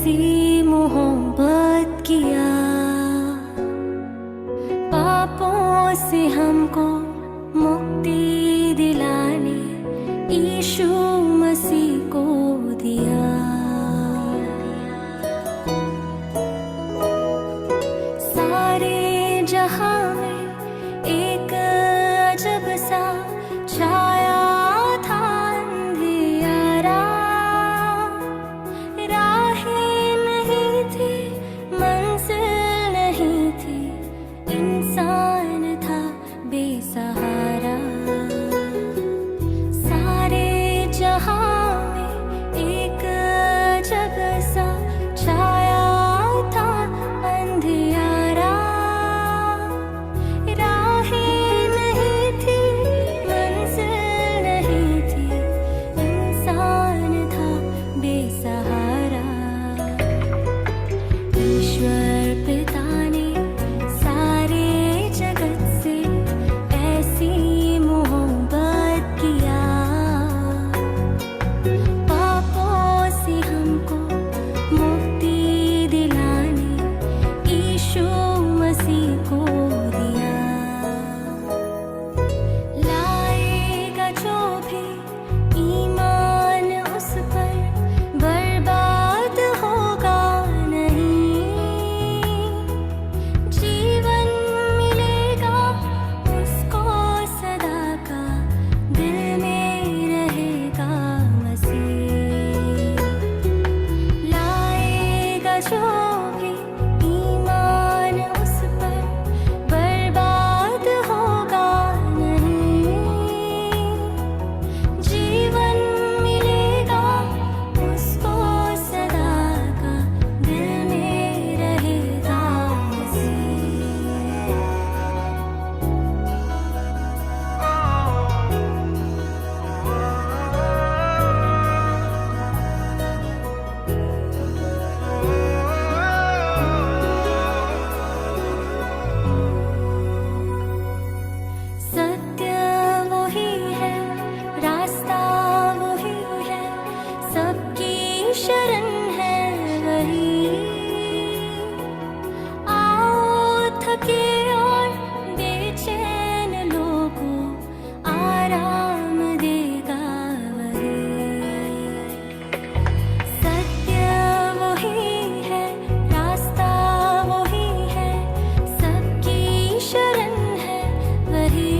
ऐसी मोहब्बत किया, पापों से हमको मुक्ति दिलाने यीशु मसीह को दिया। सारे जहां में एक अजब सा छाया था अंधियारा, राहें नहीं थी, मंजिल नहीं थी, इंसान था बेसहारा। सारे जहां में एक अजब सा छाया था अंधियारा, राहें नहीं थी, मंजिल नहीं थी, इंसान था बेसहारा। ईश्वर पिता ने सारे जगत से ऐसी मोहब्बत किया, पापों से हमको मुक्ति दिलाने यीशु मसीह को दिया। लाएगा जो भी ईमान उस पर, बर्बाद होगा नहीं, जीवन मिलेगा उसको सदा का, दिल में रहेगा मसीह। लाएगा जो भी ईमान उस पर, बर्बाद होगा नहीं, जीवन मिलेगा उसको सदा का, दिल में रहेगा मसीह। सत्य वही है, रास्ता वही है, सबकी शरण है वही। आओ थके और बेचैन लोगों, आराम देगा वही। सत्य वही है, रास्ता वही है, सबकी शरण है वही।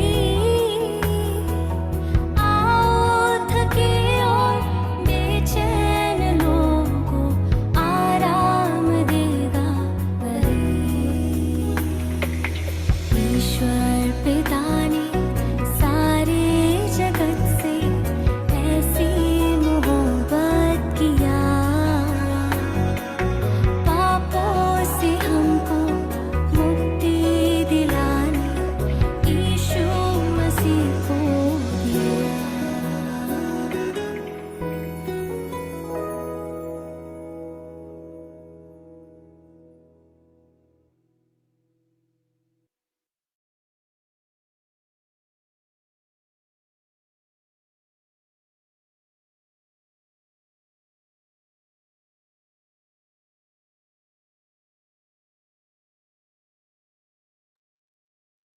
आओ थके और बेचैन लोगों, आराम देगा वही। ईश्वर पिता ने सारे जगत से ऐसी मोहब्बत किया, पापों से हमको मुक्ति दिलाने यीशु मसीह को दिया।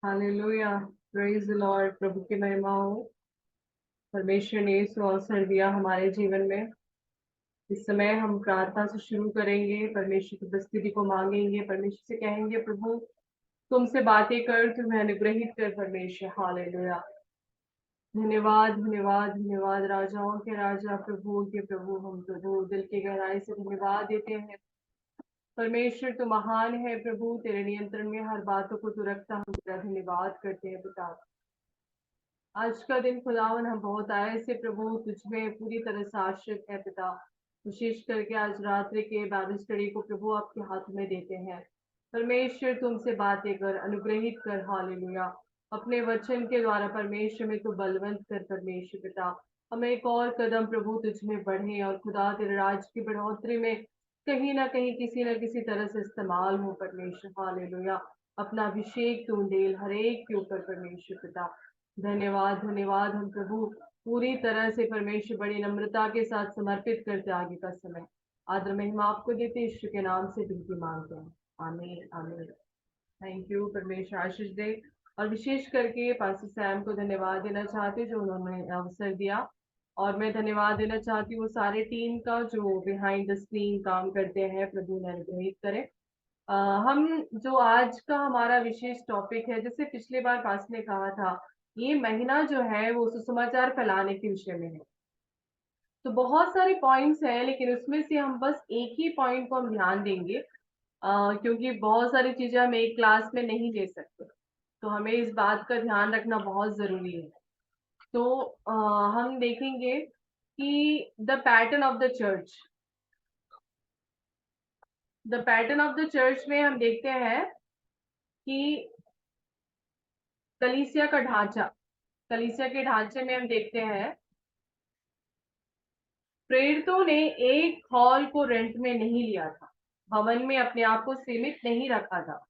Hallelujah, praise the lord. प्रभु की महिमा हो। परमेश्वर ने इस अवसर दिया हमारे जीवन में। इस समय हम प्रार्थना से शुरू करेंगे, परमेश्वर की उपस्थिति को मांगेंगे, परमेश्वर से कहेंगे प्रभु तुमसे बातें कर, तुम्हें अनुग्रहित कर परमेश्वर। हालेलुया, धन्यवाद धन्यवाद धन्यवाद। राजाओं के राजा, प्रभुओं के प्रभु, हम प्रभु दिल की गहराई से धन्यवाद देते हैं। परमेश्वर तू महान है प्रभु, तेरे नियंत्रण में हर बातों को तू रखता, हम तेरा धन्यवाद करते हैं पिता। आज का दिन खुदावन हम बहुत आए से प्रभु तुझ में पूरी तरह से आश्रित है पिता। विशेष करके आज रात्रि के बाइबल स्टडी को प्रभु आपके हाथ में देते हैं। परमेश्वर तुमसे बातें कर, अनुग्रहित कर। हालेलुया, अपने वचन के द्वारा परमेश्वर में तू बलवंत कर परमेश्वर पिता। हमें एक और कदम प्रभु तुझ में बढ़े और खुदा तेरे राज की बढ़ोतरी में कहीं ना कहीं किसी न किसी तरह से इस्तेमाल हो परमेश्वर। हालेलुया, अपना अभिषेक तू डेल हर एक के ऊपर परमेश्वर पिता। धन्यवाद धन्यवाद। हम प्रभु पूरी तरह से परमेश्वर बड़ी नम्रता के साथ समर्पित करते आगे का समय आदर महिमा आपको देते हैं, यीशु के नाम से विनती मांगते हैं, आमीन आमीन। थैंक यू, परमेश्वर आशीष दे। और विशेष करके पास्टर सैम को धन्यवाद देना चाहती हूँ जो उन्होंने अवसर दिया। और मैं धन्यवाद देना चाहती हूँ वो सारे टीम का जो बिहाइंड द स्क्रीन काम करते हैं। प्रभु ने अनुग्रहित करे। हम जो आज का हमारा विशेष टॉपिक है, जैसे पिछले बार पास ने कहा था, ये महीना जो है वो सुसमाचार फैलाने के विषय में है। तो बहुत सारे पॉइंट्स हैं, लेकिन उसमें से हम बस एक ही पॉइंट को हम ध्यान देंगे, क्योंकि बहुत सारी चीजें हम एक क्लास में नहीं ले सकते। तो हमें इस बात का ध्यान रखना बहुत जरूरी है। तो हम देखेंगे कि the pattern of the church, the pattern of the church में हम देखते हैं कि कलीसिया का ढांचा, कलीसिया के ढांचे में हम देखते हैं प्रेरितों ने एक हॉल को रेंट में नहीं लिया था, भवन में अपने आप को सीमित नहीं रखा था।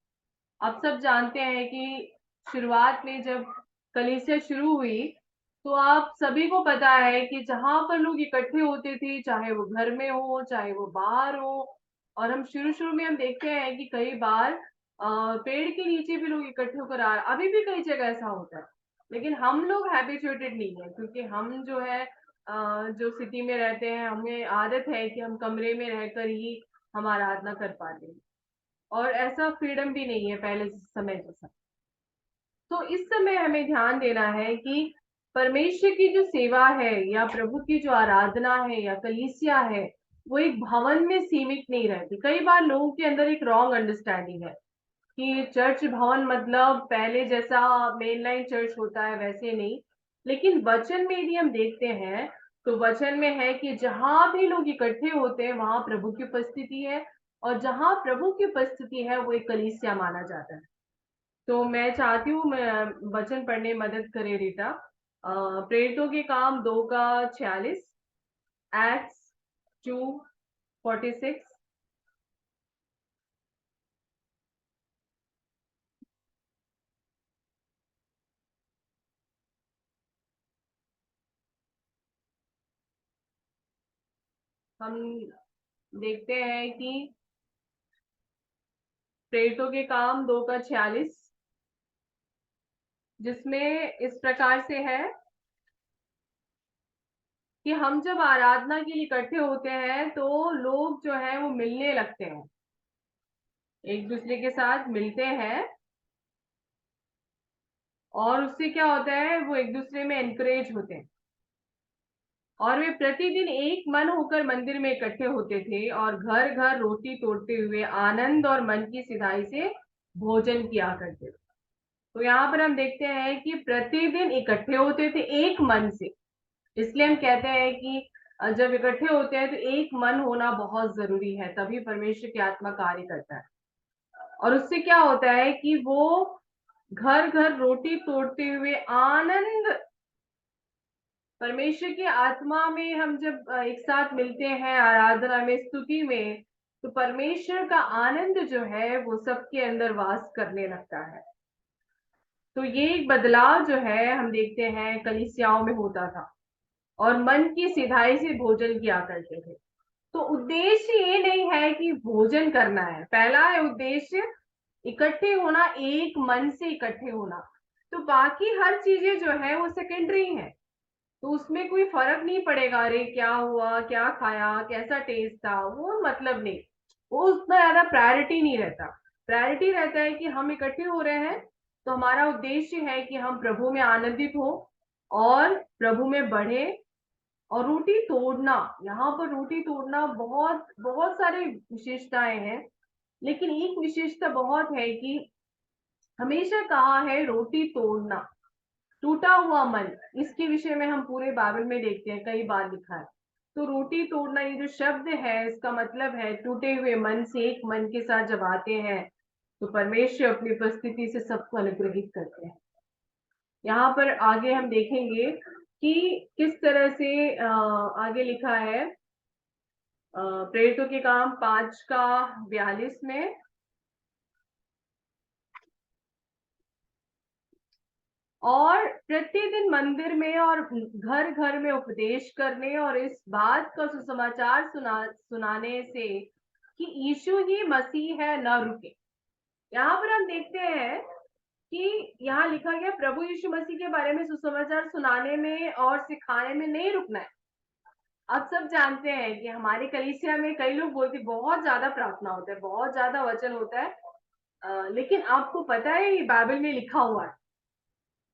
आप सब जानते हैं कि शुरुआत में जब कलीसिया शुरू हुई तो आप सभी को पता है कि जहां पर लोग इकट्ठे होते थे, चाहे वो घर में हो चाहे वो बाहर हो। और हम शुरू शुरू में हम देखते हैं कि कई बार पेड़ के नीचे भी लोग इकट्ठे होकर आ, अभी भी कई जगह ऐसा होता है। लेकिन हम लोग हैबिचुएटेड नहीं है, क्योंकि हम जो है जो सिटी में रहते हैं, हमें आदत है कि हम कमरे में रहकर ही हम आराधना कर पाते हैं। और ऐसा फ्रीडम भी नहीं है पहले समय जैसा। तो इस समय हमें ध्यान देना है कि परमेश्वर की जो सेवा है या प्रभु की जो आराधना है या कलीसिया है, वो एक भवन में सीमित नहीं रहती। कई बार लोगों के अंदर एक रॉन्ग अंडरस्टैंडिंग है कि चर्च भवन मतलब पहले जैसा मेन लाइन चर्च होता है वैसे नहीं। लेकिन वचन में यदि हम देखते हैं तो वचन में है कि जहां भी लोग इकट्ठे होते हैं वहां प्रभु की उपस्थिति है, और जहां प्रभु की उपस्थिति है वो एक कलीसिया माना जाता है। तो मैं चाहती हूँ मैं वचन पढ़ने में मदद करे रीटा। प्रेरितों के काम 2:46, एक्ट्स 2:46। हम देखते हैं कि प्रेरितों के काम 2:46, जिसमें इस प्रकार से है कि हम जब आराधना के लिए इकट्ठे होते हैं तो लोग जो है वो मिलने लगते हैं, एक दूसरे के साथ मिलते हैं, और उससे क्या होता है वो एक दूसरे में एनकरेज होते हैं। और वे प्रतिदिन एक मन होकर मंदिर में इकट्ठे होते थे और घर घर रोटी तोड़ते हुए आनंद और मन की सिधाई से भोजन किया करते थे। तो यहाँ पर हम देखते हैं कि प्रतिदिन इकट्ठे होते थे एक मन से। इसलिए हम कहते हैं कि जब इकट्ठे होते हैं तो एक मन होना बहुत जरूरी है, तभी परमेश्वर की आत्मा कार्य करता है। और उससे क्या होता है कि वो घर घर रोटी तोड़ते हुए आनंद, परमेश्वर की आत्मा में हम जब एक साथ मिलते हैं आराधना में, स्तुति में, तो परमेश्वर का आनंद जो है वो सबके अंदर वास करने लगता है। तो ये एक बदलाव जो है हम देखते हैं कलीसियाओं में होता था, और मन की सिधाई से भोजन किया करते थे। तो उद्देश्य ये नहीं है कि भोजन करना है, पहला है उद्देश्य इकट्ठे होना, एक मन से इकट्ठे होना। तो बाकी हर चीजें जो है वो सेकेंडरी है। तो उसमें कोई फर्क नहीं पड़ेगा, अरे क्या हुआ, क्या खाया, कैसा टेस्ट था, वो मतलब नहीं, वो उतना ज्यादा प्रायोरिटी नहीं रहता। प्रायोरिटी रहता है कि हम इकट्ठे हो रहे हैं तो हमारा उद्देश्य है कि हम प्रभु में आनंदित हो और प्रभु में बढ़े। और रोटी तोड़ना, यहाँ पर रोटी तोड़ना बहुत बहुत सारे विशेषताएं हैं, लेकिन एक विशेषता बहुत है कि हमेशा कहा है रोटी तोड़ना, टूटा हुआ मन, इसके विषय में हम पूरे बाइबल में देखते हैं, कई बार लिखा है। तो रोटी तोड़ना ये जो शब्द है इसका मतलब है टूटे हुए मन से एक मन के साथ जब आते हैं तो परमेश्वर अपनी उपस्थिति से सबको अनुग्रहित करते हैं। यहाँ पर आगे हम देखेंगे कि किस तरह से आगे लिखा है प्रेरितों के काम 5:42 में। और प्रतिदिन मंदिर में और घर घर में उपदेश करने और इस बात का सुसमाचार सुनाने से कि यीशु ही मसीह है न रुके। यहाँ पर हम देखते हैं कि यहाँ लिखा गया प्रभु यीशु मसीह के बारे में सुसमाचार सुनाने में और सिखाने में नहीं रुकना है। अब सब जानते हैं कि हमारी कलीसिया में कई लोग बोलते बहुत ज्यादा प्रार्थना होता है, बहुत ज्यादा वचन होता है, लेकिन आपको पता है ये बाइबल में लिखा हुआ है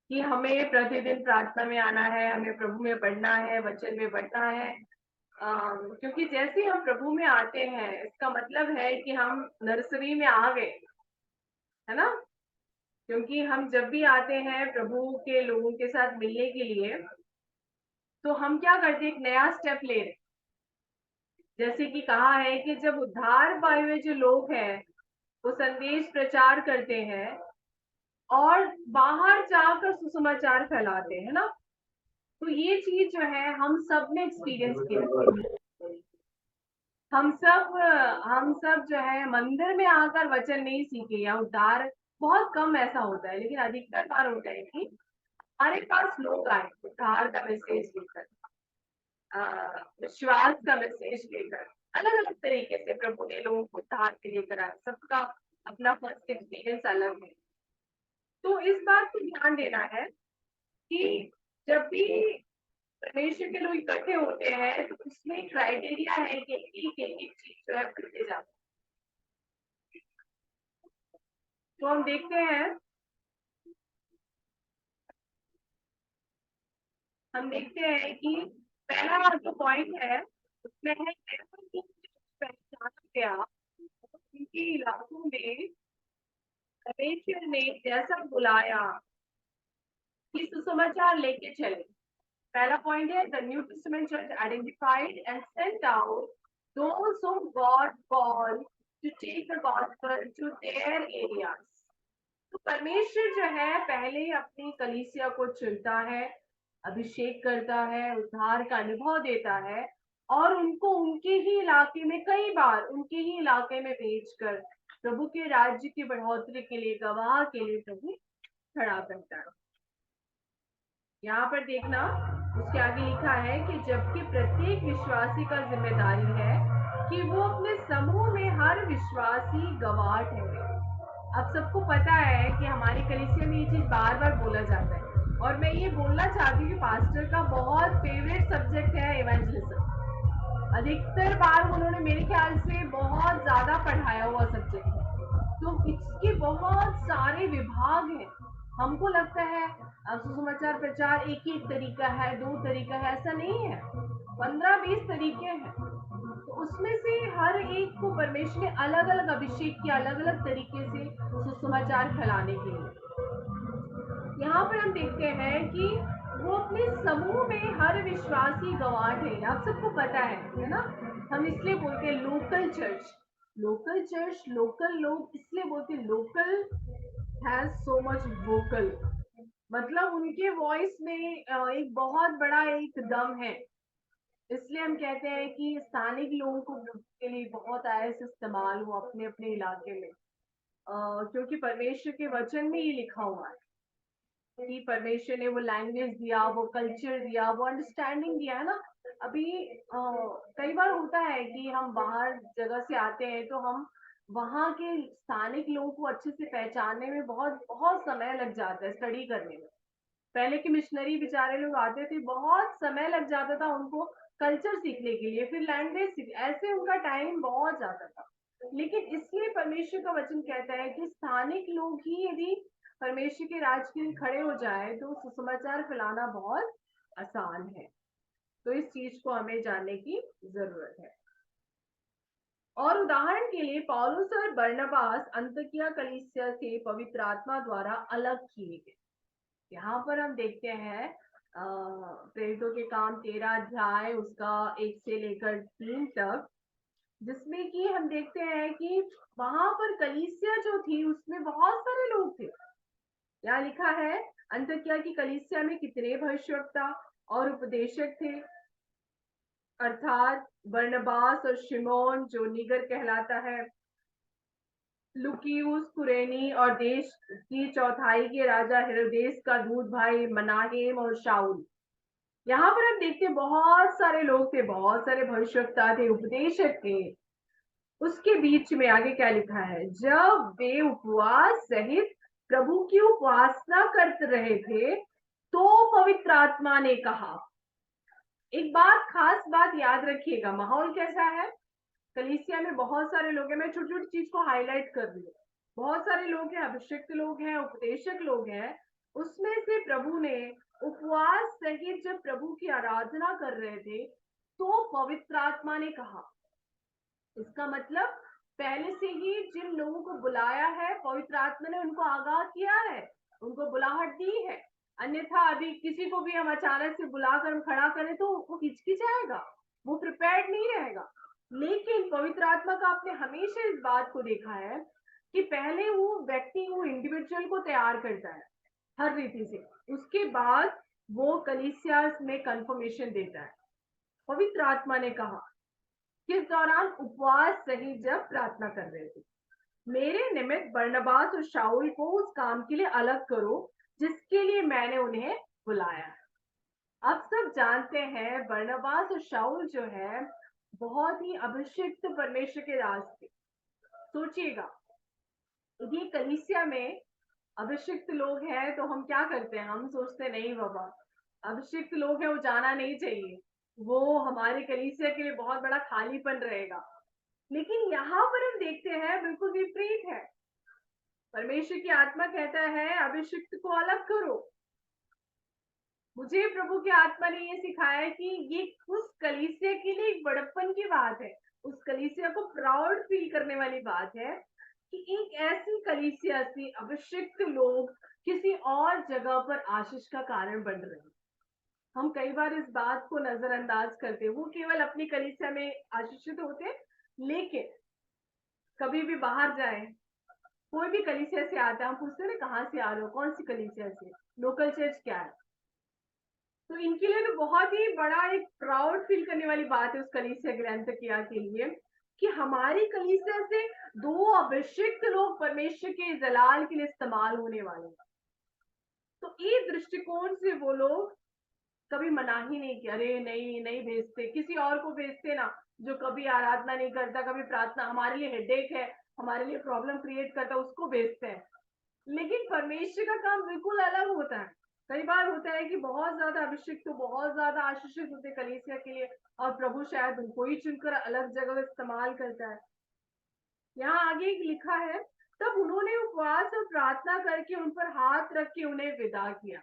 कि हमें प्रतिदिन प्रार्थना में आना है, हमें प्रभु में पढ़ना है, वचन में पढ़ना है। क्योंकि जैसे ही हम प्रभु में आते हैं इसका मतलब है कि हम नर्सरी में आ गए, है ना। क्योंकि हम जब भी आते हैं प्रभु के लोगों के साथ मिलने के लिए, तो हम क्या करते हैं, एक नया स्टेप ले रहे हैं। जैसे कि कहा है कि जब उद्धार पाए हुए जो लोग हैं वो संदेश प्रचार करते हैं और बाहर जाकर सुसमाचार फैलाते हैं ना, तो ये चीज जो है हम सब ने एक्सपीरियंस किया। हम सब जो है मंदिर में आकर वचन नहीं सीखे या उद्धार, बहुत कम ऐसा होता है, लेकिन अधिकतर बार होता है कि हमारे पास लोग आए उद्धार का मैसेज लेकर, विश्वास का मैसेज लेकर, अलग अलग तरीके से प्रभु ने लोगों को उद्धार के लिए करा। सबका अपना फर्स्ट एक्सपीरियंस अलग है। तो इस बात को ध्यान देना है कि जब भी परमेश्वर के लोग इकट्ठे होते हैं तो उसमें क्राइटेरिया है कि एक चीज जो है करते जाते। तो हम देखते हैं कि पहला जो पॉइंट है उसमें है पहचाना गया उनके इलाकों में परमेश्वर ने जैसा बुलाया कि सुसमाचार लेके चले। पहला पॉइंट है the new testament church identified and sent out those whom God called to take the gospel to their areas। तो परमेश्वर जो है पहले ही अपनी कलीसिया को चुनता है, अभिषेक करता है, उद्धार का अनुभव देता है और उनको उनके ही इलाके में, कई बार उनके ही इलाके में भेजकर प्रभु के राज्य की बढ़ोतरी के लिए, गवाह के लिए प्रभु खड़ा करता है। यहाँ पर देखना उसके आगे लिखा है कि जबकि प्रत्येक विश्वासी का जिम्मेदारी है कि वो अपने समूह में हर विश्वासी गवाह ठहरे। अब सबको पता है कि हमारी कलीसिया में ये चीज बार बार बोला जाता है और मैं ये बोलना चाहती हूँ कि पास्टर का बहुत फेवरेट सब्जेक्ट है इवेंजलिज्म। अधिकतर बार उन्होंने मेरे ख्याल से बहुत ज्यादा पढ़ाया हुआ सब्जेक्ट है। तो इसके बहुत सारे विभाग हैं। हमको लगता है सुसमाचार प्रचार एक ही तरीका है, दो तरीका है, ऐसा नहीं है, 15-20 तरीके हैं। तो उसमें से हर एक को परमेश्वर ने अलग अलग अभिषेक किया, अलग अलग तरीके से सुसमाचार फैलाने के लिए। यहाँ पर हम देखते हैं कि वो अपने समूह में हर विश्वासी गवाह थे। आप सबको पता है ना, हम इसलिए बोलते हैं local church, local church, local लोग इसलिए बोलते हैं local has so much vocal, मतलब उनके वॉइस में एक बहुत बड़ा एक दम है। इसलिए हम कहते हैं कि स्थानिक लोगों को के लिए बहुत आयस इस्तेमाल हो अपने अपने इलाके में, क्योंकि परमेश्वर के वचन में ये लिखा हुआ है कि परमेश्वर ने वो लैंग्वेज दिया, वो कल्चर दिया, वो अंडरस्टैंडिंग दिया है ना। अभी कई बार होता है कि हम बाहर जगह से आते हैं तो हम वहाँ के स्थानिक लोगों को अच्छे से पहचानने में बहुत बहुत समय लग जाता है, स्टडी करने में। पहले के मिशनरी बेचारे लोग आते थे, बहुत समय लग जाता था उनको कल्चर सीखने के लिए, फिर लैंग्वेज सीख, ऐसे उनका टाइम बहुत जाता था। लेकिन इसलिए परमेश्वर का वचन कहता है कि स्थानिक लोग ही यदि परमेश्वर के राज के लिए खड़े हो जाए तो सुसमाचार फैलाना बहुत आसान है। तो इस चीज को हमें जानने की जरूरत है। और उदाहरण के लिए पौलुस और बरनबास अंतकिया कलीसिया से पवित्र आत्मा द्वारा अलग किए गए। यहाँ पर हम देखते हैं प्रेरितों के काम 13 अध्याय उसका 1 से लेकर 3 तक, जिसमें कि हम देखते हैं कि वहां पर कलीसिया जो थी उसमें बहुत सारे लोग थे। यहाँ लिखा है अंतकिया की कलीसिया में कितने भविष्यवक्ता और उपदेशक थे, अर्थात बरनबास और शिमोन जो नीगर कहलाता है, लुकियुस कुरेनी और देश की चौथाई के राजा हेरोदेस का दूध भाई मनाहेम और शाऊल। यहाँ पर हम देखते हैं बहुत सारे लोग थे, बहुत सारे भविष्यवक्ता थे, उपदेशक थे। उसके बीच में आगे क्या लिखा है, जब वे उपवास सहित प्रभु की उपासना कर रहे थे तो पवित्र आत्मा ने कहा। एक बात, खास बात याद रखिएगा, माहौल कैसा है कलीसिया में, बहुत सारे लोग हैं। मैं छोटी छोटी चीज को हाईलाइट कर रही हूँ। बहुत सारे लोग हैं, अभिषिक्त लोग हैं, उपदेशक लोग हैं। उसमें से प्रभु ने उपवास सहित जब प्रभु की आराधना कर रहे थे तो पवित्र आत्मा ने कहा। इसका मतलब पहले से ही जिन लोगों को बुलाया है पवित्र आत्मा ने उनको आगाह किया है, उनको बुलाहट दी है। अन्यथा अभी किसी को भी हम अचानक से बुलाकर हम खड़ा करें तो वो हिचकिचाएगा, वो प्रिपेयर्ड नहीं रहेगा। लेकिन पवित्र आत्मा का आपने हमेशा इस बात को देखा है कि पहले वो व्यक्ति, वो इंडिविजुअल को तैयार करता है हर रीति से, उसके बाद वो कलीसिया में कंफर्मेशन देता है। पवित्र आत्मा ने कहा किस दौरान, उपवास सहित जब प्रार्थना कर रहे थे, मेरे निमित्त बरनबास और शाऊल को उस काम के लिए अलग करो जिसके लिए मैंने उन्हें बुलाया है। अब सब जानते हैं बरनबास और शाऊल जो है बहुत ही अभिषिक्त परमेश्वर के दास थे। सोचिएगा, यदि कलीसिया में अभिषिक्त लोग हैं तो हम क्या करते हैं, हम सोचते नहीं बाबा अभिषिक्त लोग हैं वो जाना नहीं चाहिए, वो हमारे कलीसिया के लिए बहुत बड़ा खालीपन रहेगा। लेकिन यहाँ पर हम देखते हैं बिल्कुल विपरीत है। परमेश्वर की आत्मा कहता है अभिषिक्त को अलग करो। मुझे प्रभु की आत्मा ने ये सिखाया कि ये उस कलीसिया के लिए एक बड़प्पन की बात है, उस कलीसिया को प्राउड फील करने वाली बात है कि एक ऐसी कलीसिया से अभिषिक्त लोग किसी और जगह पर आशीष का कारण बन रहे हैं। हम कई बार इस बात को नजरअंदाज करते हैं, वो केवल अपनी कलीसिया में आशीषित होते, लेकिन कभी भी बाहर जाए, कोई भी कलीसिया से आता है, हम पूछते हैं ना कहाँ से आ रहे हो, कौन सी कलीसिया से, लोकल चर्च क्या है। तो इनके लिए तो बहुत ही बड़ा एक प्राउड फील करने वाली बात है उस कलीसिया ग्रंथकिया के लिए कि हमारी कलीसिया से दो अभिषिक्त लोग परमेश्वर के जलाल के लिए इस्तेमाल होने वाले हैं। तो इस दृष्टिकोण से वो लोग कभी मना ही नहीं किया, अरे नहीं नहीं भेजते, किसी और को भेजते ना जो कभी आराधना नहीं करता, कभी प्रार्थना, हमारे लिए हेडेक है, हमारे लिए प्रॉब्लम क्रिएट करता, उसको भेजते हैं। लेकिन परमेश्वर का काम बिल्कुल अलग होता है। कई बार होता है कि बहुत ज्यादा अभिषेक तो बहुत ज्यादा आशीषित होते कलीसिया के लिए और प्रभु शायद उनको ही चुनकर अलग जगह इस्तेमाल करता है। यहाँ आगे लिखा है, तब उन्होंने उपवास और प्रार्थना करके उन पर हाथ रख के उन्हें विदा किया।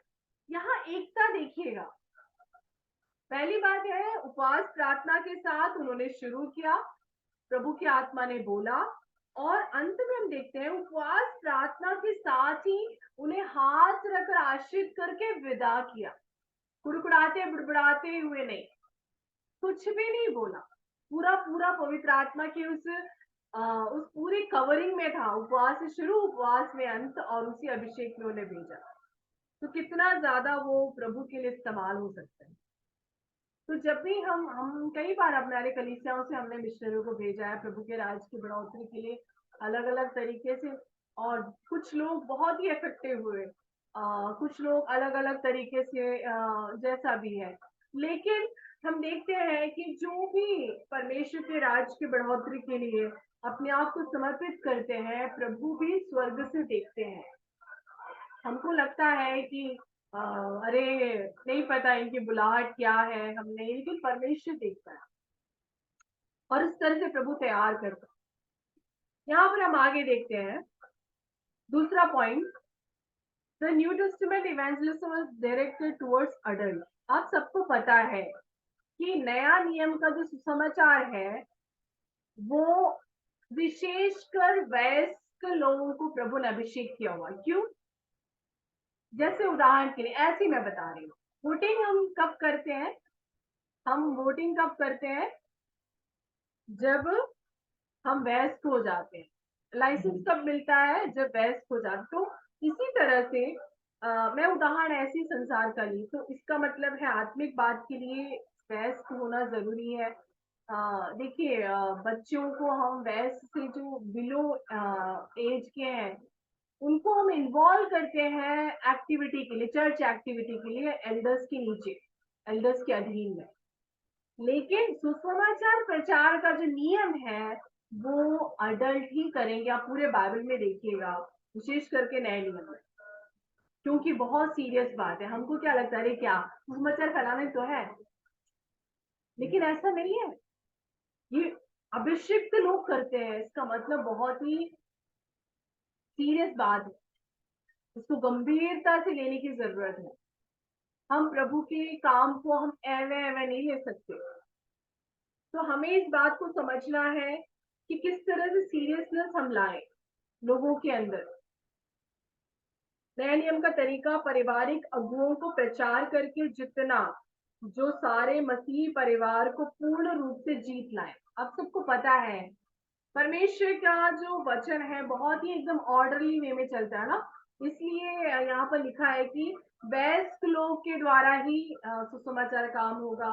यहाँ एकता देखिएगा, पहली बात है उपवास प्रार्थना के साथ उन्होंने शुरू किया, प्रभु की आत्मा ने बोला, और अंत में हम देखते हैं उपवास प्रार्थना के साथ ही उन्हें हाथ रखकर आशीर्वाद करके विदा किया। कुड़कुड़ाते बुड़बुड़ाते हुए नहीं, कुछ भी नहीं बोला, पूरा पूरा पवित्र आत्मा की उस पूरी कवरिंग में था। उपवास से शुरू, उपवास में अंत, और उसी अभिषेक में उन्हें भेजा। तो कितना ज्यादा वो प्रभु के लिए इस्तेमाल हो सकता है। तो जब भी हम कई बार हमारे कलीसियाओं से हमने मिशनरियों को भेजा है प्रभु के राज की बढ़ोतरी के लिए अलग अलग तरीके से, और कुछ लोग बहुत ही इफेक्टिव हुए, कुछ लोग अलग अलग तरीके से, जैसा भी है। लेकिन हम देखते हैं कि जो भी परमेश्वर के राज की बढ़ोतरी के लिए अपने आप को समर्पित करते हैं, प्रभु भी स्वर्ग से देखते हैं। हमको लगता है कि अरे नहीं पता इनकी बुलाहट क्या है, हम नहीं, लेकिन परमेश्वर देखता है और इस तरह से प्रभु तैयार करता है। यहाँ पर हम आगे देखते हैं दूसरा point, the new testament evangelism was directed towards adult. आप सबको पता है कि नया नियम का जो सुसमाचार है वो विशेषकर वयस्क लोगों को प्रभु ने अभिषेक किया हुआ। क्यों? जैसे उदाहरण के लिए ऐसे मैं बता रही हूँ, वोटिंग हम कब करते हैं, हम वोटिंग कब करते हैं, जब हम वयस्क हो जाते हैं। लाइसेंस कब मिलता है, जब वयस्क हो जाते। तो इसी तरह से मैं उदाहरण ऐसी संसार का ली तो इसका मतलब है आत्मिक बात के लिए वयस्क होना जरूरी है। देखिए, बच्चों को हम वैसे से जो बिलो एज के हैं उनको हम इन्वॉल्व करते हैं एक्टिविटी के लिए, चर्च एक्टिविटी के लिए, एल्डर्स के नीचे, एल्डर्स के अधीन में। लेकिन सुसमाचार प्रचार का जो नियम है वो अडल्ट ही करेंगे। आप पूरे बाइबल में देखिएगा, विशेष करके नए नियम में, क्योंकि बहुत सीरियस बात है। हमको क्या लगता है, अरे क्या सुसमाचार फैलाना तो है, लेकिन ऐसा नहीं है। ये अभिषिक्त लोग करते हैं, इसका मतलब बहुत ही सीरियस बात है, इसको गंभीरता से लेने की जरूरत है। हम प्रभु के काम को हम एवे एवे नहीं ले सकते। तो हमें इस बात को समझना है कि किस तरह से सीरियसनेस हम लाए लोगों के अंदर। नए नियम का तरीका पारिवारिक अगुओं को प्रचार करके जितना जो सारे मसीही परिवार को पूर्ण रूप से जीत लाए। अब सबको पता है परमेश्वर का जो वचन है बहुत ही एकदम ऑर्डरली वे में चलता है ना, इसलिए यहाँ पर लिखा है कि वयस्क लोग के द्वारा ही सुसमाचार काम होगा।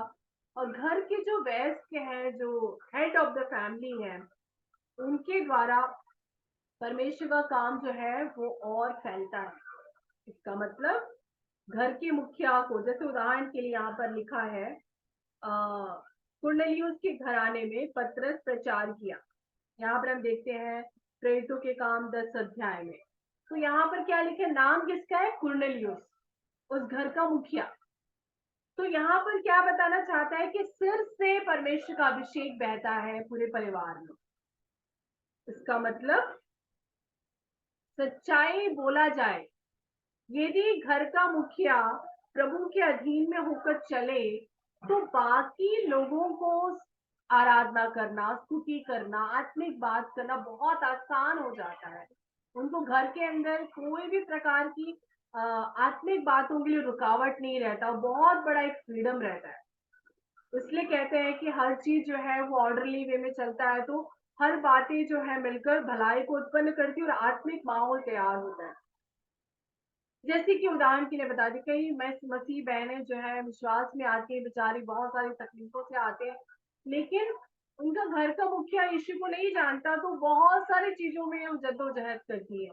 और घर के जो वयस्क हैं, जो हेड ऑफ द फैमिली है, उनके द्वारा परमेश्वर का काम जो है वो और फैलता है। इसका मतलब घर के मुखिया को, जैसे उदाहरण के लिए यहाँ पर लिखा है कुरनेलियुस के घराने में पतरस प्रचार किया। यहाँ पर हम देखते हैं प्रेरितों के काम 10 अध्याय में। तो यहाँ पर क्या लिखे, नाम किसका है, कुरनेलियुस, उस घर का मुखिया। तो यहाँ पर क्या बताना चाहता है कि सिर से परमेश्वर का अभिषेक बहता है पूरे परिवार में। इसका मतलब सच्चाई बोला जाए, यदि घर का मुखिया प्रभु के अधीन में होकर चले तो बाकी लोगों को आराधना करना, स्तुति करना, आत्मिक बात करना बहुत आसान हो जाता है। उनको घर के अंदर कोई भी प्रकार की आत्मिक बातों के लिए रुकावट नहीं रहता, बहुत बड़ा एक फ्रीडम रहता है। इसलिए कहते हैं कि हर चीज जो है वो ऑर्डरली वे में चलता है, तो हर बातें जो है मिलकर भलाई को उत्पन्न करती है और आत्मिक माहौल तैयार होता है। जैसे कि उदाहरण के लिए बता दें, कई मसीह बहनें जो है विश्वास में आती है, बेचारी बहुत सारी तकलीफों से आते हैं, लेकिन उनका घर का मुखिया यीशु को नहीं जानता, तो बहुत सारी चीजों में वो जद्दोजहद करती है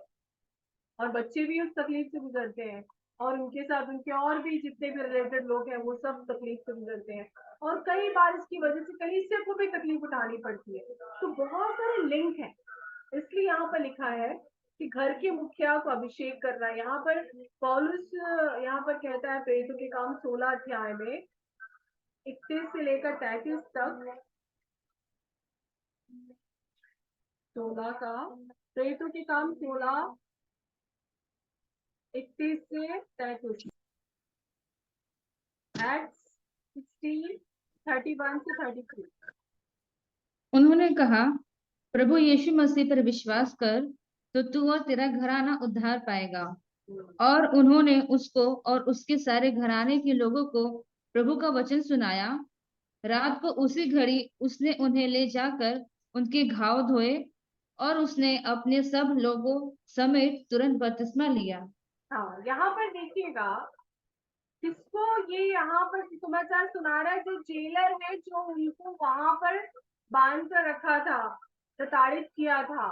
और बच्चे भी उस तकलीफ से गुजरते हैं और उनके साथ उनके और भी जितने भी रिलेटेड लोग हैं वो सब तकलीफ से गुजरते हैं और कई बार इसकी वजह से कहीं से को भी तकलीफ उठानी पड़ती है। तो बहुत सारे लिंक हैं। इसलिए यहाँ पर लिखा है कि घर के मुखिया को अभिषेक करना। यहाँ पर पौलुस यहाँ पर कहता है प्रेरितों के काम 16 अध्याय में 31 से लेकर 33 तक, 16 का प्रेरितों के काम 16 31 से 33, एक्ट्स 16 31 से 33। उन्होंने कहा, प्रभु यीशु मसीह पर विश्वास कर तो तू और तेरा घराना उद्धार पाएगा। और उन्होंने उसको और उसके सारे घराने के लोगों को प्रभु का वचन सुनाया। रात को उसी घड़ी उसने उन्हें ले जाकर उनके घाव धोए और उसने अपने सब लोगों समेत तुरंत बपतिस्मा लिया। हाँ, यहाँ पर देखिएगा किसको ये यहाँ पर समाचार सुना रहा है, जो जेलर है, जो उनको वहां पर बांध कर रखा था, प्रताड़ित किया था,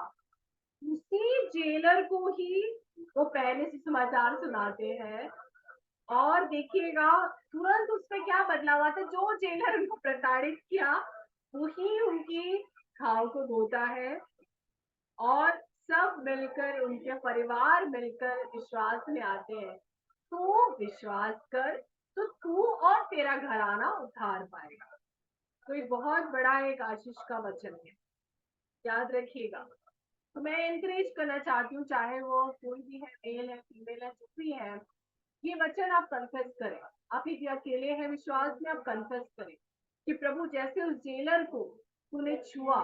उसी जेलर को ही वो पहले से समाचार सुनाते हैं। और देखिएगा तुरंत उसमें क्या बदलाव आता है, जो जेलर उनको प्रताड़ित किया वही उनकी घाव को धोता है और सब मिलकर, उनके परिवार मिलकर विश्वास में आते हैं। तो विश्वास कर तो तू और तेरा घराना उद्धार पाएगा। तो एक बहुत बड़ा एक आशीष का वचन है, याद रखिएगा। तो मैं एनकरेज करना चाहती हूँ, चाहे वो कोई भी है, मेल है, फीमेल है, जो भी है, ये वचन आप कन्फेस करें। आप यदि अकेले हैं विश्वास में, आप कन्फेस करें कि प्रभु जैसे उस जेलर को तूने छुआ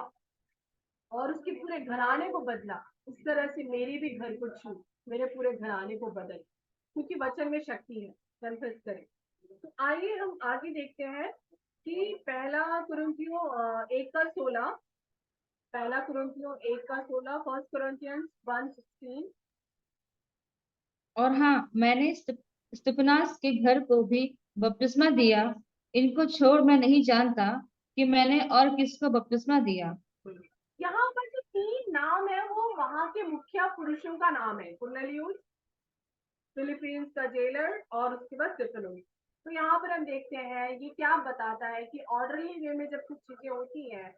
और उसके पूरे घराने को बदला, उस तरह से मेरे भी घर को छू, मेरे पूरे घराने को बदल, क्योंकि वचन में शक्ति है। कन्फेस करें। तो आइए हम आगे देखते हैं कि पहला कुरिन्थियों 1:16, पहला कुरिन्थियों 1:16, फर्स्ट कुरिन्थियंस 1:16। और हाँ, मैंने स्तिफनास के घर को भी बपतिस्मा दिया। इनको छोड़ मैं नहीं जानता कि मैंने और किसको बपतिस्मा दिया। यहाँ पर जो 3 नाम है वो वहां के मुखिया पुरुषों का नाम है, कुरनेलियुस, फिलिपींस का जेलर और उसके बाद स्टेफनुस। तो यहाँ पर हम देखते हैं ये क्या बताता है कि ऑर्डरली वे में जब कुछ चीजें होती हैं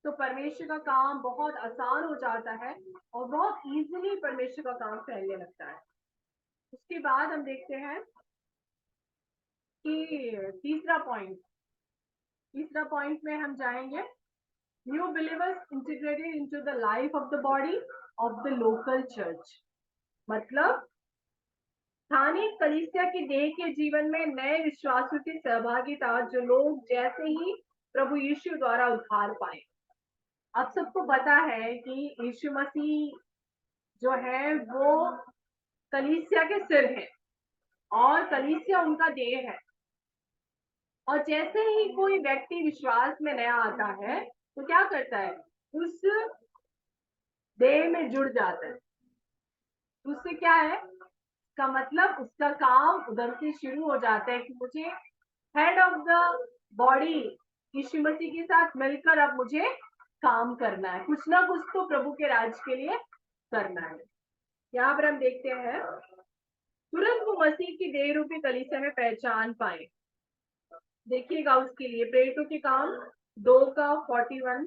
तो परमेश्वर का काम बहुत आसान हो जाता है और बहुत इजीली परमेश्वर का काम फैलने लगता है। उसके बाद हम देखते हैं कि तीसरा पॉइंट में हम जाएंगे, new believers integrated into the life of the body of the local church. मतलब स्थानीय कलीसिया की देह के जीवन में नए विश्वासियों की सहभागिता, जो लोग जैसे ही प्रभु यीशु द्वारा उद्धार पाए। आप सबको पता है कि यीशु मसीह जो है वो कलीसिया के सिर है और कलीसिया उनका देह है। और जैसे ही कोई व्यक्ति विश्वास में नया आता है तो क्या करता है, उस देह में जुड़ जाता है। उससे क्या है का मतलब, उसका काम उधर से शुरू हो जाता है कि मुझे हेड ऑफ द बॉडी यीशु मसीह के साथ मिलकर अब मुझे काम करना है, कुछ ना कुछ तो प्रभु के राज के लिए करना है। यहाँ पर हम देखते हैं तुरंत वो मसीह की देह रूपी कलीसिया में पहचान पाए। देखिएगा उसके लिए प्रेरितों के काम 2:41,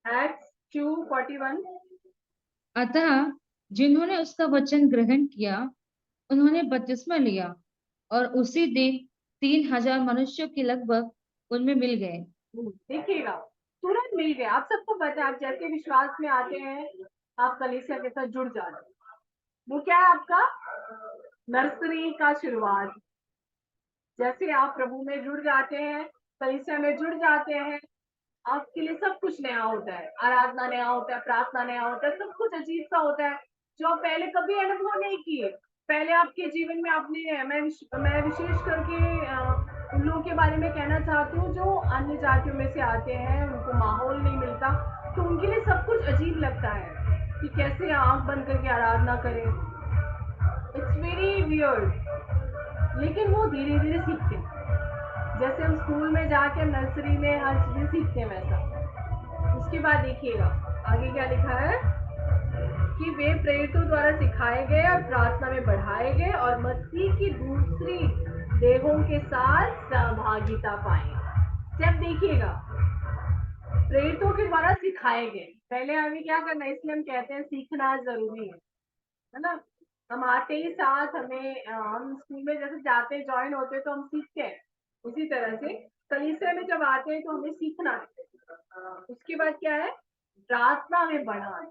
एक्ट्स 2:41। अतः जिन्होंने उसका वचन ग्रहण किया उन्होंने बपतिस्मा लिया और उसी दिन 3,000 मनुष्यों के लगभग उनमें मिल गए। देखिएगा तुरंत मिल गए। आप सबको पता है, आप जैसे विश्वास में आते हैं आप कलीसिया के साथ जुड़ जाते हैं। वो क्या है, आपका नर्सरी का शुरुआत। जैसे आप प्रभु में जुड़ जाते हैं, कलीसिया में जुड़ जाते हैं, आपके लिए सब कुछ नया होता है। आराधना नया होता है, प्रार्थना नया होता है, सब कुछ अजीब सा होता है जो आप पहले कभी अनुभव नहीं किए। पहले आपके जीवन में आपने मैं विशेष करके उन लोगों के बारे में कहना चाहती हूँ जो अन्य जातियों में से आते हैं, उनको माहौल नहीं मिलता, तो उनके लिए सब कुछ अजीब लगता है कि कैसे आंख बंद करके आराधना करें। It's very weird. लेकिन वो धीरे धीरे सीखते हैं, जैसे हम स्कूल में जाके नर्सरी में हर चीजें सीखते हैं वैसा। उसके बाद देखिएगा आगे क्या लिखा है कि वे प्रेरितों द्वारा सिखाए गए और प्रार्थना में बढ़ाए गए और मसीह की दूसरी देहों के साथ सहभागिता पाए। जब देखिएगा प्रेरितों के द्वारा सिखाए गए, पहले हमें क्या करना है, इसलिए हम कहते हैं सीखना जरूरी है ना। हम आते ही साथ हम स्कूल में जैसे जाते ज्वाइन होते हैं तो हम सीखते हैं, उसी तरह से कलीसिया में जब आते हैं तो हमें सीखना है। उसके बाद क्या है, प्रार्थना में बढ़ना है।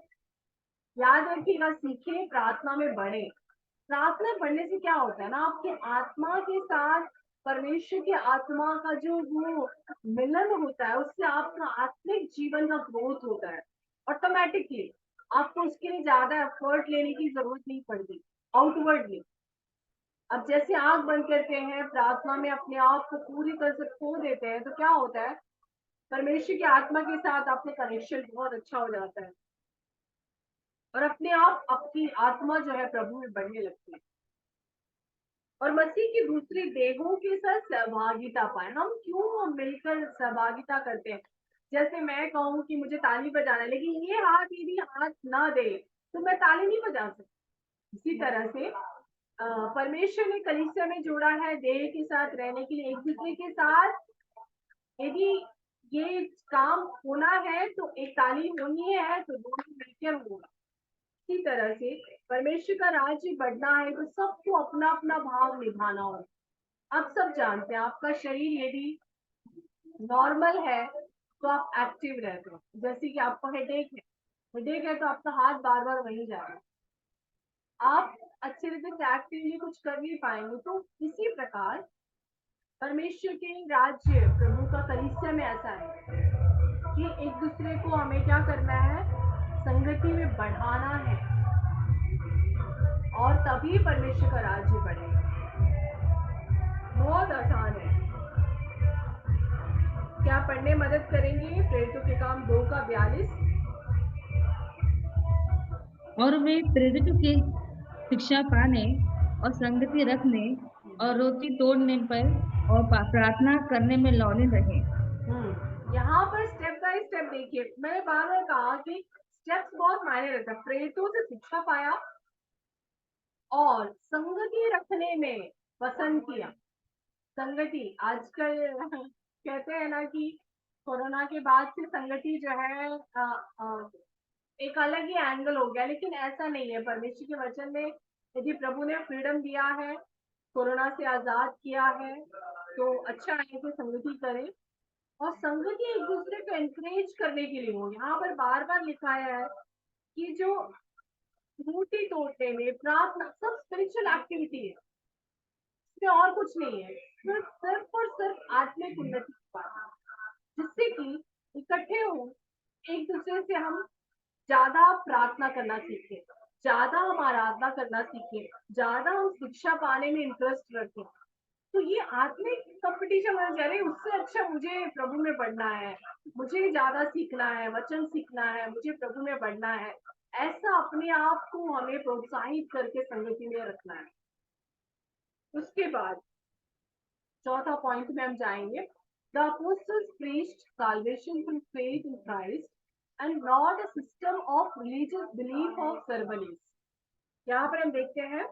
याद रखिएगा, सीखे प्रार्थना में बढ़े। प्रार्थना बढ़ने से क्या होता है ना, आपके आत्मा के साथ परमेश्वर की आत्मा का जो वो मिलन होता है, उससे आपका आत्मिक जीवन का ग्रोथ होता है। ऑटोमेटिकली आपको उसके लिए ज्यादा एफर्ट लेने की जरूरत नहीं पड़ती आउटवर्डली। अब जैसे आंख बंद करते हैं प्रार्थना में, अपने आप को पूरी तरह से खो देते हैं, तो क्या होता है, परमेश्वर की आत्मा के साथ आपका कनेक्शन बहुत अच्छा हो जाता है और अपने आप आपकी आत्मा जो है प्रभु में बढ़ने लगती है और मसीह की दूसरी देहों के साथ सहभागिता पाए। हम क्यों मिलकर सहभागिता करते हैं, जैसे मैं कहूँ कि मुझे ताली बजाना है लेकिन ये हाथ यदि हाथ ना दे तो मैं ताली नहीं बजा सकती। इसी तरह से परमेश्वर ने कलीसिया में जोड़ा है देह के साथ रहने के लिए, एक दूसरे के साथ यदि ये काम होना है तो एक तालीम होनी है तो दोनों मिलकर होगा। इसी तरह से परमेश्वर का राज्य बढ़ना है तो सबको अपना अपना भाग निभाना होगा। आप सब जानते हैं आपका शरीर यदि नॉर्मल है तो आप एक्टिव रहते हो। जैसे कि आपको हेडेक है तो आपका हाथ बार बार वहीं जाएगा, आप अच्छे रीति से एक्टिवली कुछ कर नहीं पाएंगे। तो इसी प्रकार परमेश्वर के राज्य प्रभु का कलीसिया में ऐसा है कि एक दूसरे को हमें क्या करना है, संगति में बढ़ाना है और तभी परमेश्वर का राज्य बढ़ेगा। बहुत आसान है। क्या पढ़ने मदद करेंगे प्रेरितों के काम 2:42। और वे प्रेरितों की शिक्षा पाने और संगति रखने और रोटी तोड़ने पर और प्रार्थना करने में लौटे रहे। यहाँ पर स्टेप बाय स्टेप देखिए, मैंने बार बार कहा कि स्टेप्स बहुत मायने रखता है। प्रेरितों से शिक्षा पाया और संगति रखने में पसंद किया। संगति आजकल कहते हैं ना कि कोरोना के बाद से संगति जो है एक अलग ही एंगल हो गया, लेकिन ऐसा नहीं है। परमेश्वर के वचन में यदि प्रभु ने फ्रीडम दिया है, कोरोना से आजाद किया है, तो अच्छा है कि संगति करें और संगति एक दूसरे को एनकरेज करने के लिए हो। यहाँ पर बार बार लिखा है कि जो मूर्ति तोड़ने में प्रार्थना सब स्पिरिचुअल एक्टिविटी है, इसमें और कुछ नहीं है, सिर्फ और सिर्फ आत्मिक उन्नति की बात है, जिससे कि इकट्ठे हो एक दूसरे से हम ज्यादा प्रार्थना करना सीखे, ज्यादा हम आराधना करना सीखे, ज्यादा हम शिक्षा पाने में इंटरेस्ट रखें। तो ये आत्मिक कंपटीशन होना चाहिए। उससे अच्छा मुझे प्रभु में बढ़ना है, मुझे ज्यादा सीखना है, वचन सीखना है, मुझे प्रभु में बढ़ना है, ऐसा अपने आप को हमें प्रोत्साहित करके संगति में रखना है। उसके बाद चौथा पॉइंट में हम जाएंगे। The apostles preached salvation through faith in Christ and not a system of religious belief of services. यहाँ पर हम देखते हैं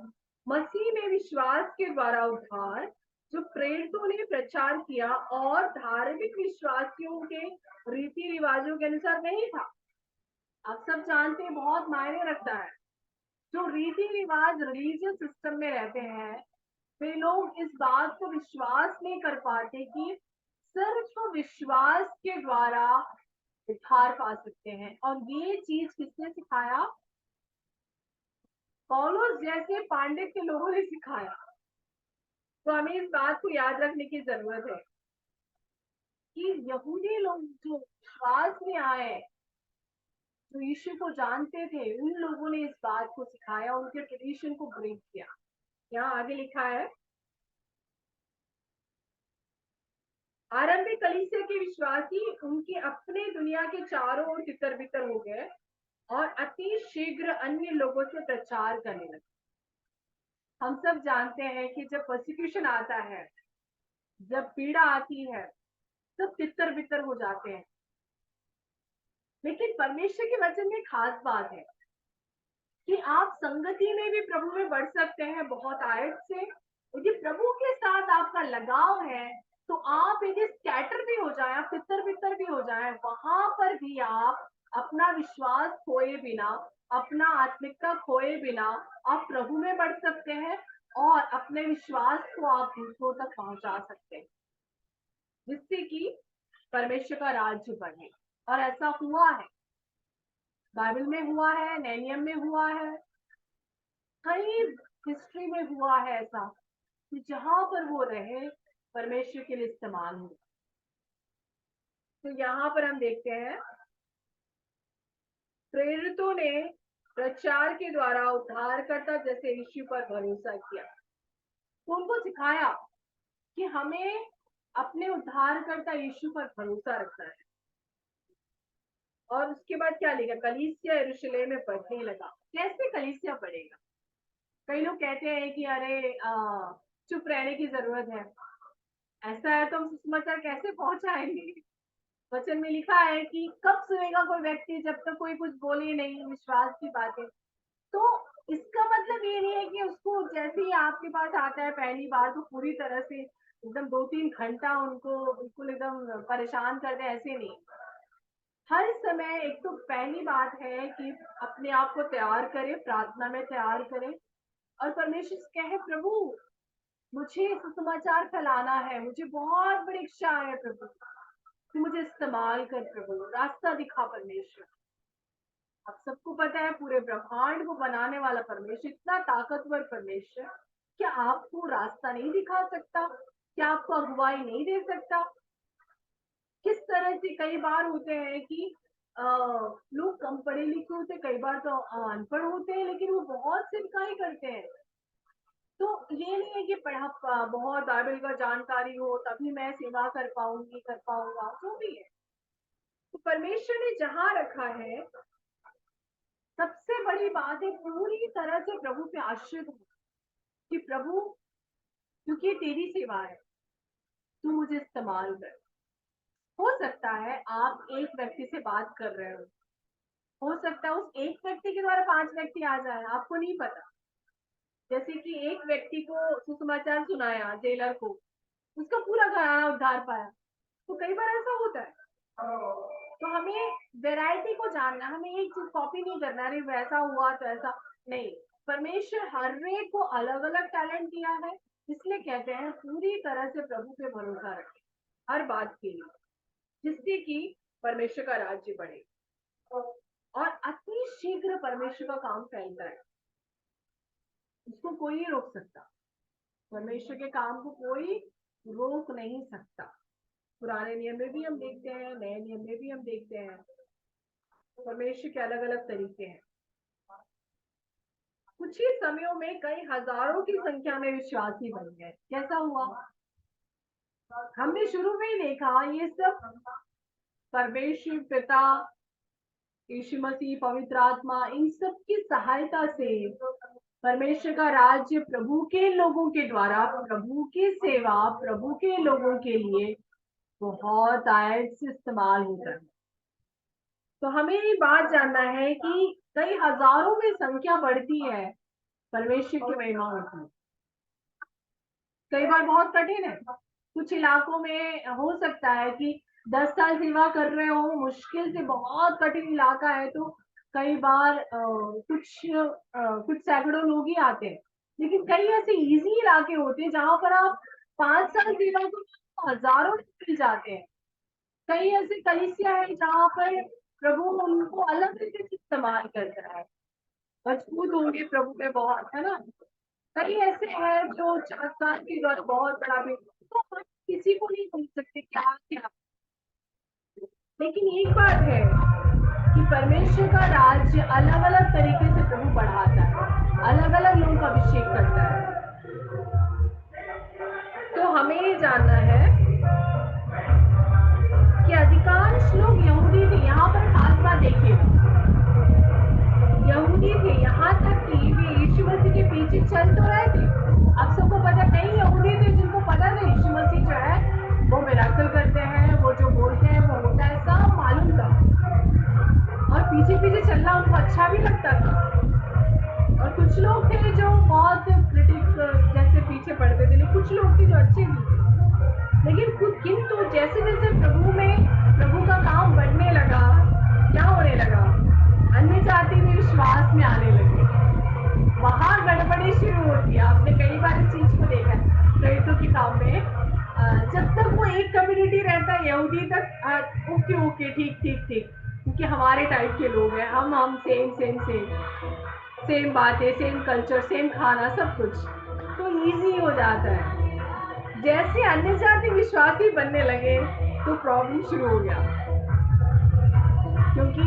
मसीह में विश्वास के द्वारा उद्धार जो प्रेरितों ने प्रचार किया और धार्मिक विश्वासियों के रीति रिवाजों के अनुसार नहीं था। आप सब जानते हैं बहुत मायने रखता है। जो रीति रिवाज रिलीजियस सिस्टम में रहते हैं वे लोग इस बात को विश्वास नहीं कर पाते कि सिर्फ विश्वास के द्वारा उद्धार पा सकते हैं। और ये चीज किसने सिखाया? पौलुस जैसे पांडित के लोगों ने सिखाया। तो हमें इस बात को याद रखने की जरूरत है कि यहूदी लोग जो विश्वास में आए, जो यीशु को जानते थे, उन लोगों ने इस बात को सिखाया, उनके ट्रेडिशन को ब्रेक किया। यहाँ आगे लिखा है आरंभिक कलीसिया के विश्वासी उनके अपने दुनिया के चारों ओर तितर बितर हो गए और अति शीघ्र अन्य लोगों से प्रचार करने लगे। हम सब जानते हैं कि जब परसिक्यूशन आता है, जब पीड़ा आती है, सब तितर बितर हो जाते हैं। लेकिन परमेश्वर के वचन में खास बात है कि आप संगति में भी प्रभु में बढ़ सकते हैं बहुत आयत से। यदि प्रभु के साथ आपका लगाव है तो आप यदि स्कैटर भी हो जाए, आप तितर बितर भी हो जाए, वहां पर भी आप अपना विश्वास खोए बिना, अपना आत्मिकता खोए बिना आप प्रभु में बढ़ सकते हैं और अपने विश्वास को आप दूसरों तक पहुंचा सकते हैं, जिससे कि परमेश्वर का राज्य बढ़े। और ऐसा हुआ है, बाइबल में हुआ है, नैनियम में हुआ है, कई हिस्ट्री में हुआ है ऐसा कि जहां पर वो रहे परमेश्वर के लिए इस्तेमाल हो। तो यहाँ पर हम देखते हैं प्रेरितों ने प्रचार के द्वारा उद्धारकर्ता जैसे यीशु पर भरोसा किया। तो उनको सिखाया कि हमें अपने उद्धारकर्ता यीशु पर भरोसा रखना है। और उसके बाद क्या लिखा? कलीसिया यरूशलेम में बढ़ने लगा। कैसे कलीसिया बढ़ेगा? कई लोग कहते हैं कि अरे चुप रहने की जरूरत है। ऐसा है तो हम सुसमाचार कैसे पहुंचाएंगे? वचन में लिखा है कि कब सुनेगा कोई व्यक्ति जब तक कोई कुछ बोले नहीं विश्वास की बातें। तो इसका मतलब ये नहीं है कि उसको जैसे ही आपके पास आता है पहली बार तो पूरी तरह से एकदम 2-3 घंटा उनको बिल्कुल एकदम परेशान कर दे, ऐसे नहीं। हर समय एक तो पहली बात है कि अपने आप को तैयार करें, प्रार्थना में तैयार करें और परमेश्वर से कहे प्रभु मुझे सुसमाचार फैलाना है, मुझे बहुत बड़ी इच्छा है प्रभु, तू मुझे इस्तेमाल कर प्रभु, रास्ता दिखा परमेश्वर। अब सबको पता है पूरे ब्रह्मांड को बनाने वाला परमेश्वर इतना ताकतवर परमेश्वर, क्या आपको रास्ता नहीं दिखा सकता? क्या आपको अगुवाई नहीं दे सकता? किस तरह से कई बार होते हैं कि लोग कम पढ़े लिखे होते, कई बार तो अनपढ़ होते हैं, लेकिन वो बहुत सेवकाई करते हैं। तो ये नहीं है कि पढ़ा बहुत बाइबल का जानकारी हो तभी मैं सेवा कर पाऊंगी, कर पाऊंगा, जो भी है। तो परमेश्वर ने जहां रखा है, सबसे बड़ी बात है पूरी तरह से प्रभु पे आश्रित हो कि प्रभु क्योंकि तेरी सेवा है, तू मुझे इस्तेमाल कर। हो सकता है आप एक व्यक्ति से बात कर रहे हो सकता है उस एक व्यक्ति के द्वारा 5 व्यक्ति आ जाए, आपको नहीं पता। जैसे कि एक व्यक्ति को सुसमाचार सुनाया जेलर को, उसका पूरा घराना उद्धार पाया। तो कई बार ऐसा होता है। तो हमें वैरायटी को जानना, हमें एक चीज कॉपी नहीं करना, अरे वैसा हुआ तो ऐसा नहीं। परमेश्वर हर एक को अलग अलग टैलेंट दिया है, इसलिए कहते हैं पूरी तरह से प्रभु पे भरोसा रखें हर बात के लिए, जिससे कि परमेश्वर का राज्य बढ़े और अति शीघ्र परमेश्वर का काम फैलता है। उसको कोई नहीं रोक सकता, परमेश्वर के काम को कोई रोक नहीं सकता। पुराने नियम में भी हम देखते हैं, नए नियम में भी हम देखते हैं, परमेश्वर के अलग अलग तरीके हैं। कुछ ही समयों में कई हजारों की संख्या में विश्वासी बन गए। कैसा हुआ? हमने शुरू में ही देखा, ये सब परमेश्वर पिता, यीशु मसीह, पवित्र आत्मा, इन सब की सहायता से परमेश्वर का राज्य प्रभु के लोगों के द्वारा, प्रभु की सेवा प्रभु के लोगों के लिए बहुत आयत से इस्तेमाल होता है। तो हमें ये बात जानना है कि कई हजारों में संख्या बढ़ती है, परमेश्वर की महिमा होती है। कई बार बहुत कठिन है। कुछ इलाकों में हो सकता है कि 10 साल सेवा कर रहे हो, मुश्किल से बहुत कठिन इलाका है, तो कई बार कुछ सैकड़ों लोग ही आते हैं। लेकिन कई ऐसे इजी इलाके होते हैं जहां पर आप 5 साल सेवा को हजारों मिल जाते हैं। कई ऐसे कलीसिया है जहाँ पर प्रभु उनको अलग तरीके से इस्तेमाल करता है। मजबूत होंगे प्रभु में बहुत, है ना। कई ऐसे हैं जो चमत्कार के द्वारा बहुत बड़ा भी, तो हम किसी को नहीं बोल सकते क्या क्या। लेकिन एक बात है कि परमेश्वर का राज्य अलग अलग तरीके से प्रभु बढ़ाता है, अलग अलग लोगों का अभिषेक करता है। तो हमें ये जानना है कि अधिकांश लोग यहूदी थे। यहाँ पर खास बात देखिए, यहूदी थे, यहाँ तक कि वे यीशु मसीह के पीछे चल तो रहे थे। आप सबको पता, कई यहूदी थे जिनको पता था यीशु मसीह जो है वो मिराकल करते हैं, वो जो बोलते हैं वो होता है, सब मालूम था। और पीछे पीछे चलना उनको अच्छा भी लगता था। और कुछ लोग थे जो बहुत क्रिटिक जैसे पीछे पड़ते थे, लेकिन कुछ लोग थे जो अच्छे भी थे। लेकिन किंतु जैसे जैसे प्रभु का काम बढ़ने लगा, क्या होने लगा? अन्य जाति भी विश्वास में आने लगे। वहां गड़बड़ी शुरू होती है। आपने कई बार इस चीज को देखा है प्रेरितों की काम में। जब तक वो एक कम्युनिटी रहता है यहूदी तक, ओके ठीक, क्योंकि हमारे टाइप के लोग हैं, हम सेम बातें, सेम कल्चर, सेम खाना, सब कुछ, तो इजी हो जाता है। जैसे अन्य जाति विश्वासी बनने लगे तो प्रॉब्लम शुरू हो गया, क्योंकि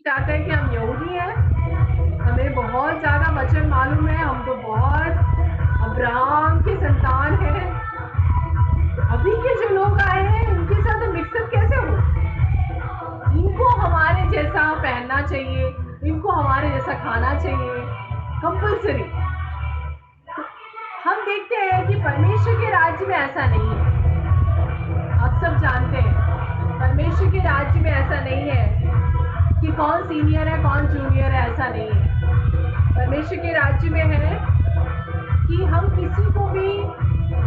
चाहता है कि हम यहूदी हैं, हमें बहुत ज्यादा वचन मालूम है, हम तो बहुत अब्राहम के संतान हैं। अभी के जो लोग आए हैं उनके साथ मिक्सअप कैसे हो? इनको हमारे जैसा पहनना चाहिए, इनको हमारे जैसा खाना चाहिए, कंपल्सरी। हम देखते हैं कि परमेश्वर के राज्य में ऐसा नहीं है। आप सब जानते हैं परमेश्वर के राज्य में ऐसा नहीं है कि कौन सीनियर है कौन जूनियर है, ऐसा नहीं है। परमेश्वर के राज्य में है कि हम किसी को भी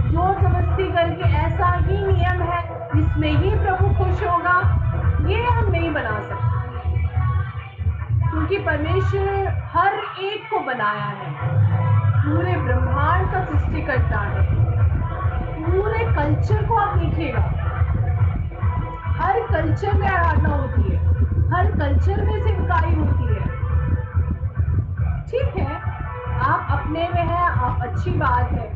जोर जबरदस्ती करके ऐसा ही नियम है इसमें ही प्रभु खुश होगा, ये हम नहीं बना सकते। क्योंकि परमेश्वर हर एक को बनाया है, पूरे ब्रह्मांड का सृष्टि करता है। पूरे कल्चर को आप देखिएगा, हर कल्चर में आराधना होती है, हर कल्चर में सेवकाई होती है। ठीक है, आप अपने में है, आप अच्छी बात है,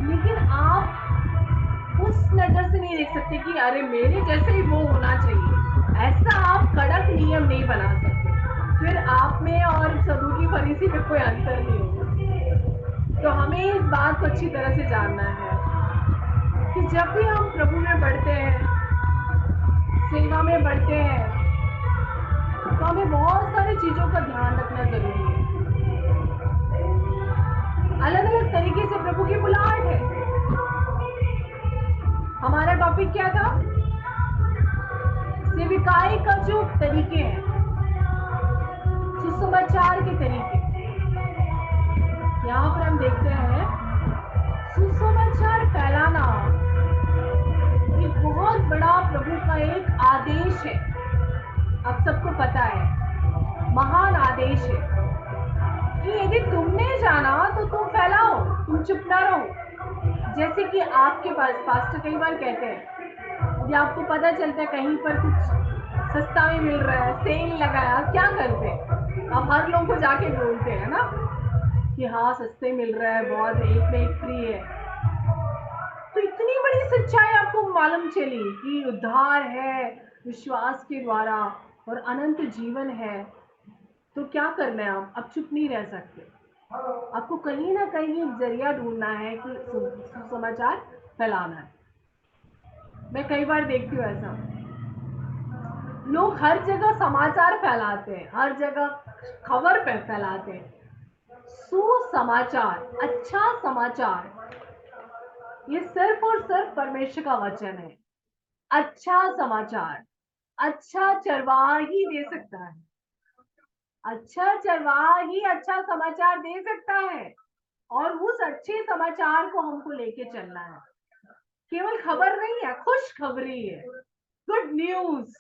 लेकिन आप उस नजर से नहीं देख सकते कि अरे मेरे जैसे ही वो होना चाहिए। ऐसा आप कड़क नियम नहीं बना सकते, फिर आप में और सदूकी फरीसी में कोई अंतर नहीं होगा। तो हमें इस बात को अच्छी तरह से जानना है कि जब भी हम प्रभु में बढ़ते हैं, सेवा में बढ़ते हैं, तो हमें बहुत सारी चीजों का ध्यान रखना जरूरी है। अलग अलग तरीके से प्रभु की बुलाहट है। हमारा टॉपिक क्या था? सिकाई का जो तरीके हैं, सुसमाचार के तरीके, यहाँ पर हम देखते हैं सुसमाचार फैलाना एक बहुत बड़ा प्रभु का एक आदेश है। अब सबको पता है, महान आदेश है कि यदि तुमने जाना तो तुम फैलाओ, तुम चुप ना रहो। जैसे कि आपके पास पास्टर कई बार कहते हैं, यदि आपको पता चलता है कहीं पर कुछ सस्ता में मिल रहा है, सेल लगा है, आप क्या करते हैं? आप हर लोग को जाके बोलते हैं ना कि हाँ सस्ते मिल रहा है, बहुत है, एक में एक फ्री है। तो इतनी बड़ी सच्चाई आपको मालूम चली कि उद्धार है विश्वास के द्वारा और अनंत जीवन है, तो क्या करना है? आप चुप नहीं रह सकते। आपको कहीं ना कहीं एक जरिया ढूंढना है कि सुसमाचार फैलाना है। मैं कई बार देखती हूँ ऐसा, लोग हर जगह समाचार फैलाते हैं, हर जगह खबर फैलाते हैं। सुसमाचार, अच्छा समाचार, ये सिर्फ और सिर्फ परमेश्वर का वचन है। अच्छा समाचार, अच्छा चरवाहा ही दे सकता है। अच्छा चरवाहा ही अच्छा समाचार दे सकता है, और उस अच्छे समाचार को हमको लेके चलना है। केवल खबर नहीं है, खुश खबरी है, good news,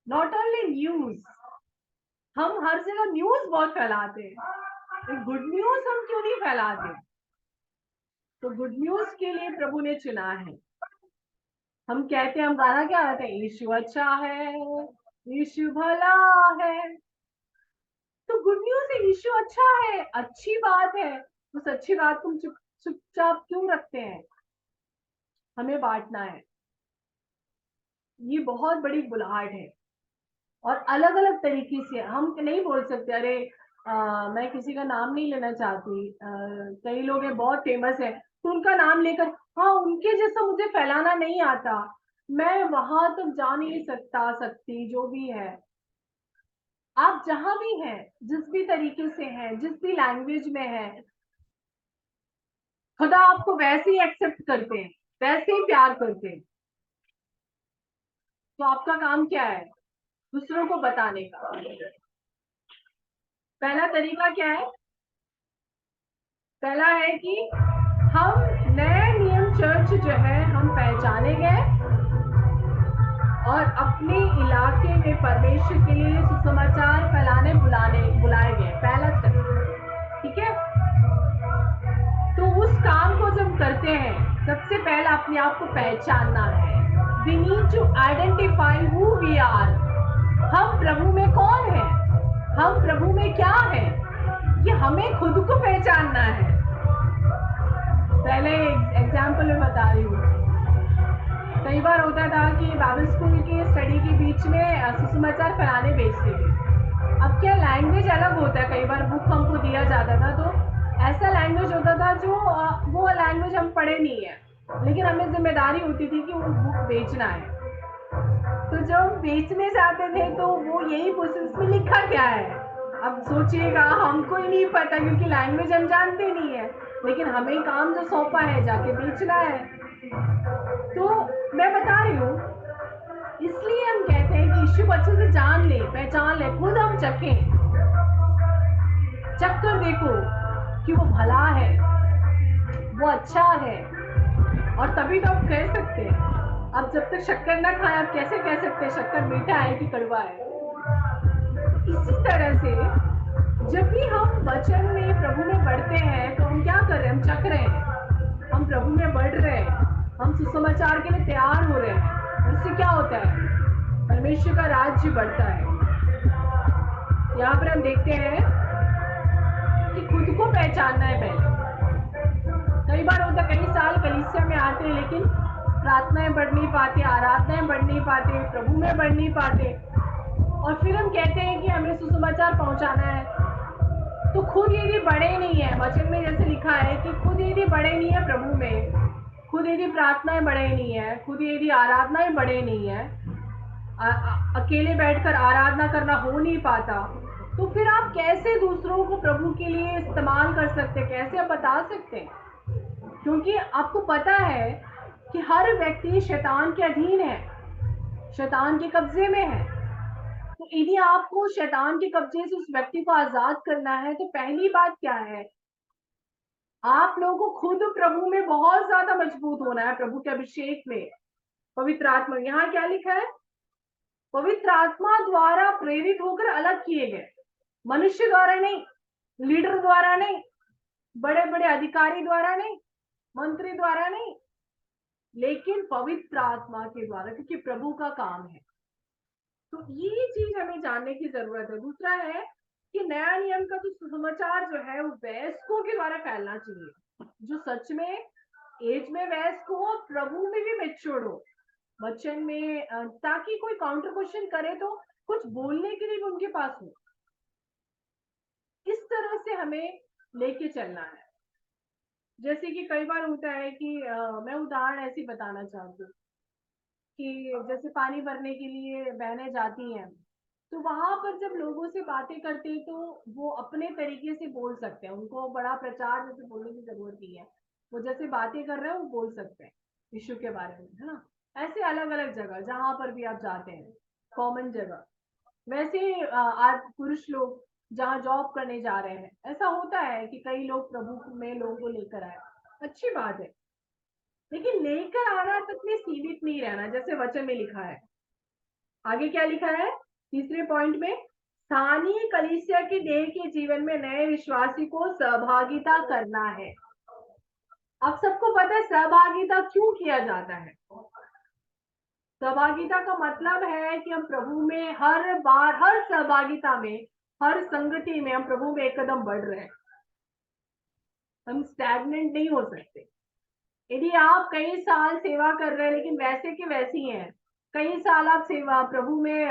not only news. हम हर जगह न्यूज बहुत फैलाते हैं, गुड न्यूज हम क्यों नहीं फैलाते? तो गुड न्यूज के लिए प्रभु ने चुना है। हम कहते हैं, हम गाना क्या गाते हैं? यीशु अच्छा है, यीशु भला है। तो गुड न्यूज है, यीशु अच्छा है, अच्छी बात है। उस अच्छी बात को चुपचाप क्यों रखते हैं? हमें बांटना है। ये बहुत बड़ी बुलाहट है, और अलग अलग तरीके से हम नहीं बोल सकते। अरे मैं किसी का नाम नहीं लेना चाहती, कई लोग हैं बहुत फेमस है, तो उनका नाम लेकर, हाँ उनके जैसा मुझे फैलाना नहीं आता, मैं वहां तक जा नहीं सकती। जो भी है, आप जहां भी हैं, जिस भी तरीके से हैं, जिस भी लैंग्वेज में है, खुदा आपको वैसे ही एक्सेप्ट करते हैं, वैसे ही प्यार करते हैं। तो आपका काम क्या है? दूसरों को बताने का। पहला तरीका क्या है? पहला है कि हम नए नियम चर्च जो है हम पहचाने गए और अपने इलाके में परमेश्वर के लिए सुसमाचार फैलाने बुलाए गए। पहला तरीका, ठीक है? तो उस काम को जब करते हैं, सबसे पहला अपने आप को पहचानना है। We need to identify who we are. हम प्रभु में कौन है, हम प्रभु में क्या है, ये हमें खुद को पहचानना है। पहले एग्जाम्पल में बता रही हूँ, कई बार होता था कि बाइबल स्कूल के स्टडी के बीच में सुसमाचार फैलाने भेजते थे। अब क्या लैंग्वेज अलग होता है, कई बार बुक हमको दिया जाता था, तो ऐसा लैंग्वेज होता था जो वो लैंग्वेज हम पढ़े नहीं है, लेकिन हमें जिम्मेदारी होती थी कि वो बुक बेचना है। तो जब बेचने जाते थे तो वो यही पूछते, इसमें लिखा क्या है? अब सोचिएगा, हमको ही नहीं पता क्योंकि लैंग्वेज हम जानते नहीं है, लेकिन हमें काम जो सौंपा है जाके बेचना है। तो मैं बता रही हूँ, इसलिए हम कहते हैं कि यीशु को अच्छे से जान ले, पहचान ले, खुद हम चखें, चख कर देखो कि वो भला है, वो अच्छा है, और तभी तो आप कह सकते हैं। आप जब तक शक्कर ना खाएं, आप कैसे कह सकते हैं शक्कर मीठा है कि कड़वा है? इसी तरह से जब भी हम वचन में प्रभु में बढ़ते हैं, तो हम क्या कर रहे हैं? हम चख रहे हैं, हम प्रभु में बढ़ रहे हैं, हम सुसमाचार के लिए तैयार हो रहे हैं। उससे क्या होता है? परमेश्वर का राज्य बढ़ता है। यहाँ पर हम देखते हैं कि खुद को पहचानना है पहले। कई बार होता है, कई साल कलीसिया में आते हैं, लेकिन प्रार्थनाएं बढ़ नहीं पाती, आराधनाएं बढ़ नहीं पाते, प्रभु में बढ़ नहीं पाते, और फिर हम कहते हैं कि हमें सुसमाचार पहुंचाना है। तो खुद यदि बड़े नहीं है, वचन में जैसे लिखा है कि खुद यदि बड़े नहीं है प्रभु में, खुद यदि प्रार्थनाएं बड़े नहीं है, खुद यदि आराधनाएं बड़े नहीं है, अकेले बैठकर आराधना करना हो नहीं पाता, तो फिर आप कैसे दूसरों को प्रभु के लिए इस्तेमाल कर सकते हैं? कैसे आप बता सकते हैं? क्योंकि आपको पता है कि हर व्यक्ति शैतान के अधीन है। शैतान के कब्जे में है। तो यदि आपको शैतान के कब्जे से उस व्यक्ति को आजाद करना है तो पहली बात क्या है, आप लोगों को खुद प्रभु में बहुत ज्यादा मजबूत होना है, प्रभु के अभिषेक में, पवित्र आत्मा। यहाँ क्या लिखा है, पवित्र आत्मा द्वारा प्रेरित होकर अलग किए गए, मनुष्य द्वारा नहीं, लीडर द्वारा नहीं, बड़े बड़े अधिकारी द्वारा नहीं, मंत्री द्वारा नहीं, लेकिन पवित्र आत्मा के द्वारा, क्योंकि प्रभु का काम है। तो ये चीज हमें जानने की जरूरत है। दूसरा है कि नया नियम का जो सुसमाचार जो है वो वयस्कों के द्वारा फैलना चाहिए, जो सच में एज में वयस्क हो, प्रभु में भी मेच्योर्ड हो, वचन में, ताकि कोई काउंटर क्वेश्चन करे तो कुछ बोलने के लिए भी उनके पास हो। इस तरह से हमें लेके चलना है। जैसे कि कई बार होता है कि मैं उदाहरण ऐसी बताना चाहती हूँ कि जैसे पानी भरने के लिए बहनें जाती हैं, तो वहां पर जब लोगों से बातें करते हैं तो वो अपने तरीके से बोल सकते हैं, उनको बड़ा प्रचार जैसे बोलने की जरूरत नहीं है, वो जैसे बातें कर रहे हैं वो बोल सकते हैं यीशु के बारे में, है ना। ऐसे अलग अलग जगह जहां पर भी आप जाते हैं, कॉमन जगह। वैसे आज पुरुष लोग जहाँ जॉब करने जा रहे हैं, ऐसा होता है कि कई लोग प्रभु में लोगों को लेकर आए, अच्छी बात है, लेकिन लेकर आना तक में सीमित नहीं रहना, जैसे वचन में लिखा है। आगे क्या लिखा है तीसरे पॉइंट में, स्थानीय कलीसिया के देह के जीवन में नए विश्वासी को सहभागिता करना है। अब सबको पता है सहभागिता क्यों किया जाता है। सहभागिता का मतलब है कि हम प्रभु में हर बार, हर सहभागिता में, हर संगति में हम प्रभु में एक कदम बढ़ रहे हैं, हम स्टैग्नेंट नहीं हो सकते। यदि आप कई साल सेवा कर रहे हैं लेकिन वैसे के वैसी हैं, कई साल आप सेवा प्रभु में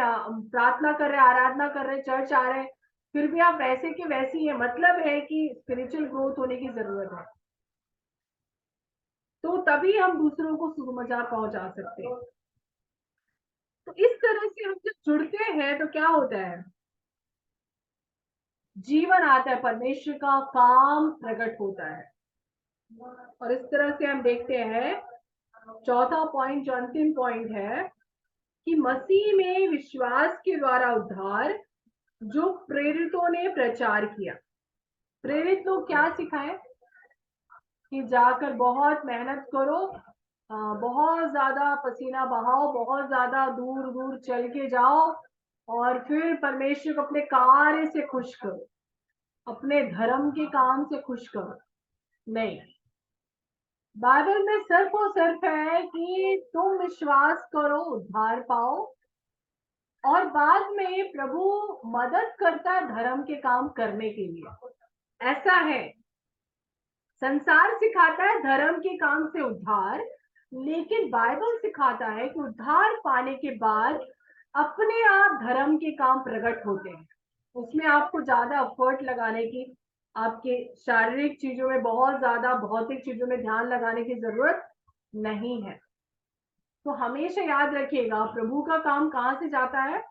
प्रार्थना कर रहे हैं, आराधना कर रहे हैं, चर्च आ रहे हैं, फिर भी आप वैसे के वैसी हैं, मतलब है कि स्पिरिचुअल ग्रोथ होने की जरूरत है। तो तभी हम दूसरों को सुसमाचार पहुंचा सकते हैं। तो इस तरह से हम जब जुड़ते हैं तो क्या होता है, जीवन आता है, परमेश्वर का काम प्रकट होता है। और इस तरह से हम देखते हैं, चौथा पॉइंट जो अंतिम पॉइंट है, कि मसीह में विश्वास के द्वारा उद्धार जो प्रेरितों ने प्रचार किया। प्रेरित लोग क्या सिखाए कि जाकर बहुत मेहनत करो, बहुत ज्यादा पसीना बहाओ, बहुत ज्यादा दूर दूर चल के जाओ और फिर परमेश्वर को अपने कार्य से खुश करो, अपने धर्म के काम से खुश करो। नहीं, बाइबल में सिर्फ और सिर्फ है कि तुम विश्वास करो, उद्धार पाओ, और बाद में प्रभु मदद करता है धर्म के काम करने के लिए। ऐसा है, संसार सिखाता है धर्म के काम से उद्धार, लेकिन बाइबल सिखाता है कि उद्धार पाने के बाद अपने आप धर्म के काम प्रकट होते हैं। उसमें आपको ज्यादा एफर्ट लगाने की, आपके शारीरिक चीजों में बहुत ज्यादा, भौतिक चीजों में ध्यान लगाने की जरूरत नहीं है। तो हमेशा याद रखिएगा, प्रभु का काम कहाँ से जाता है,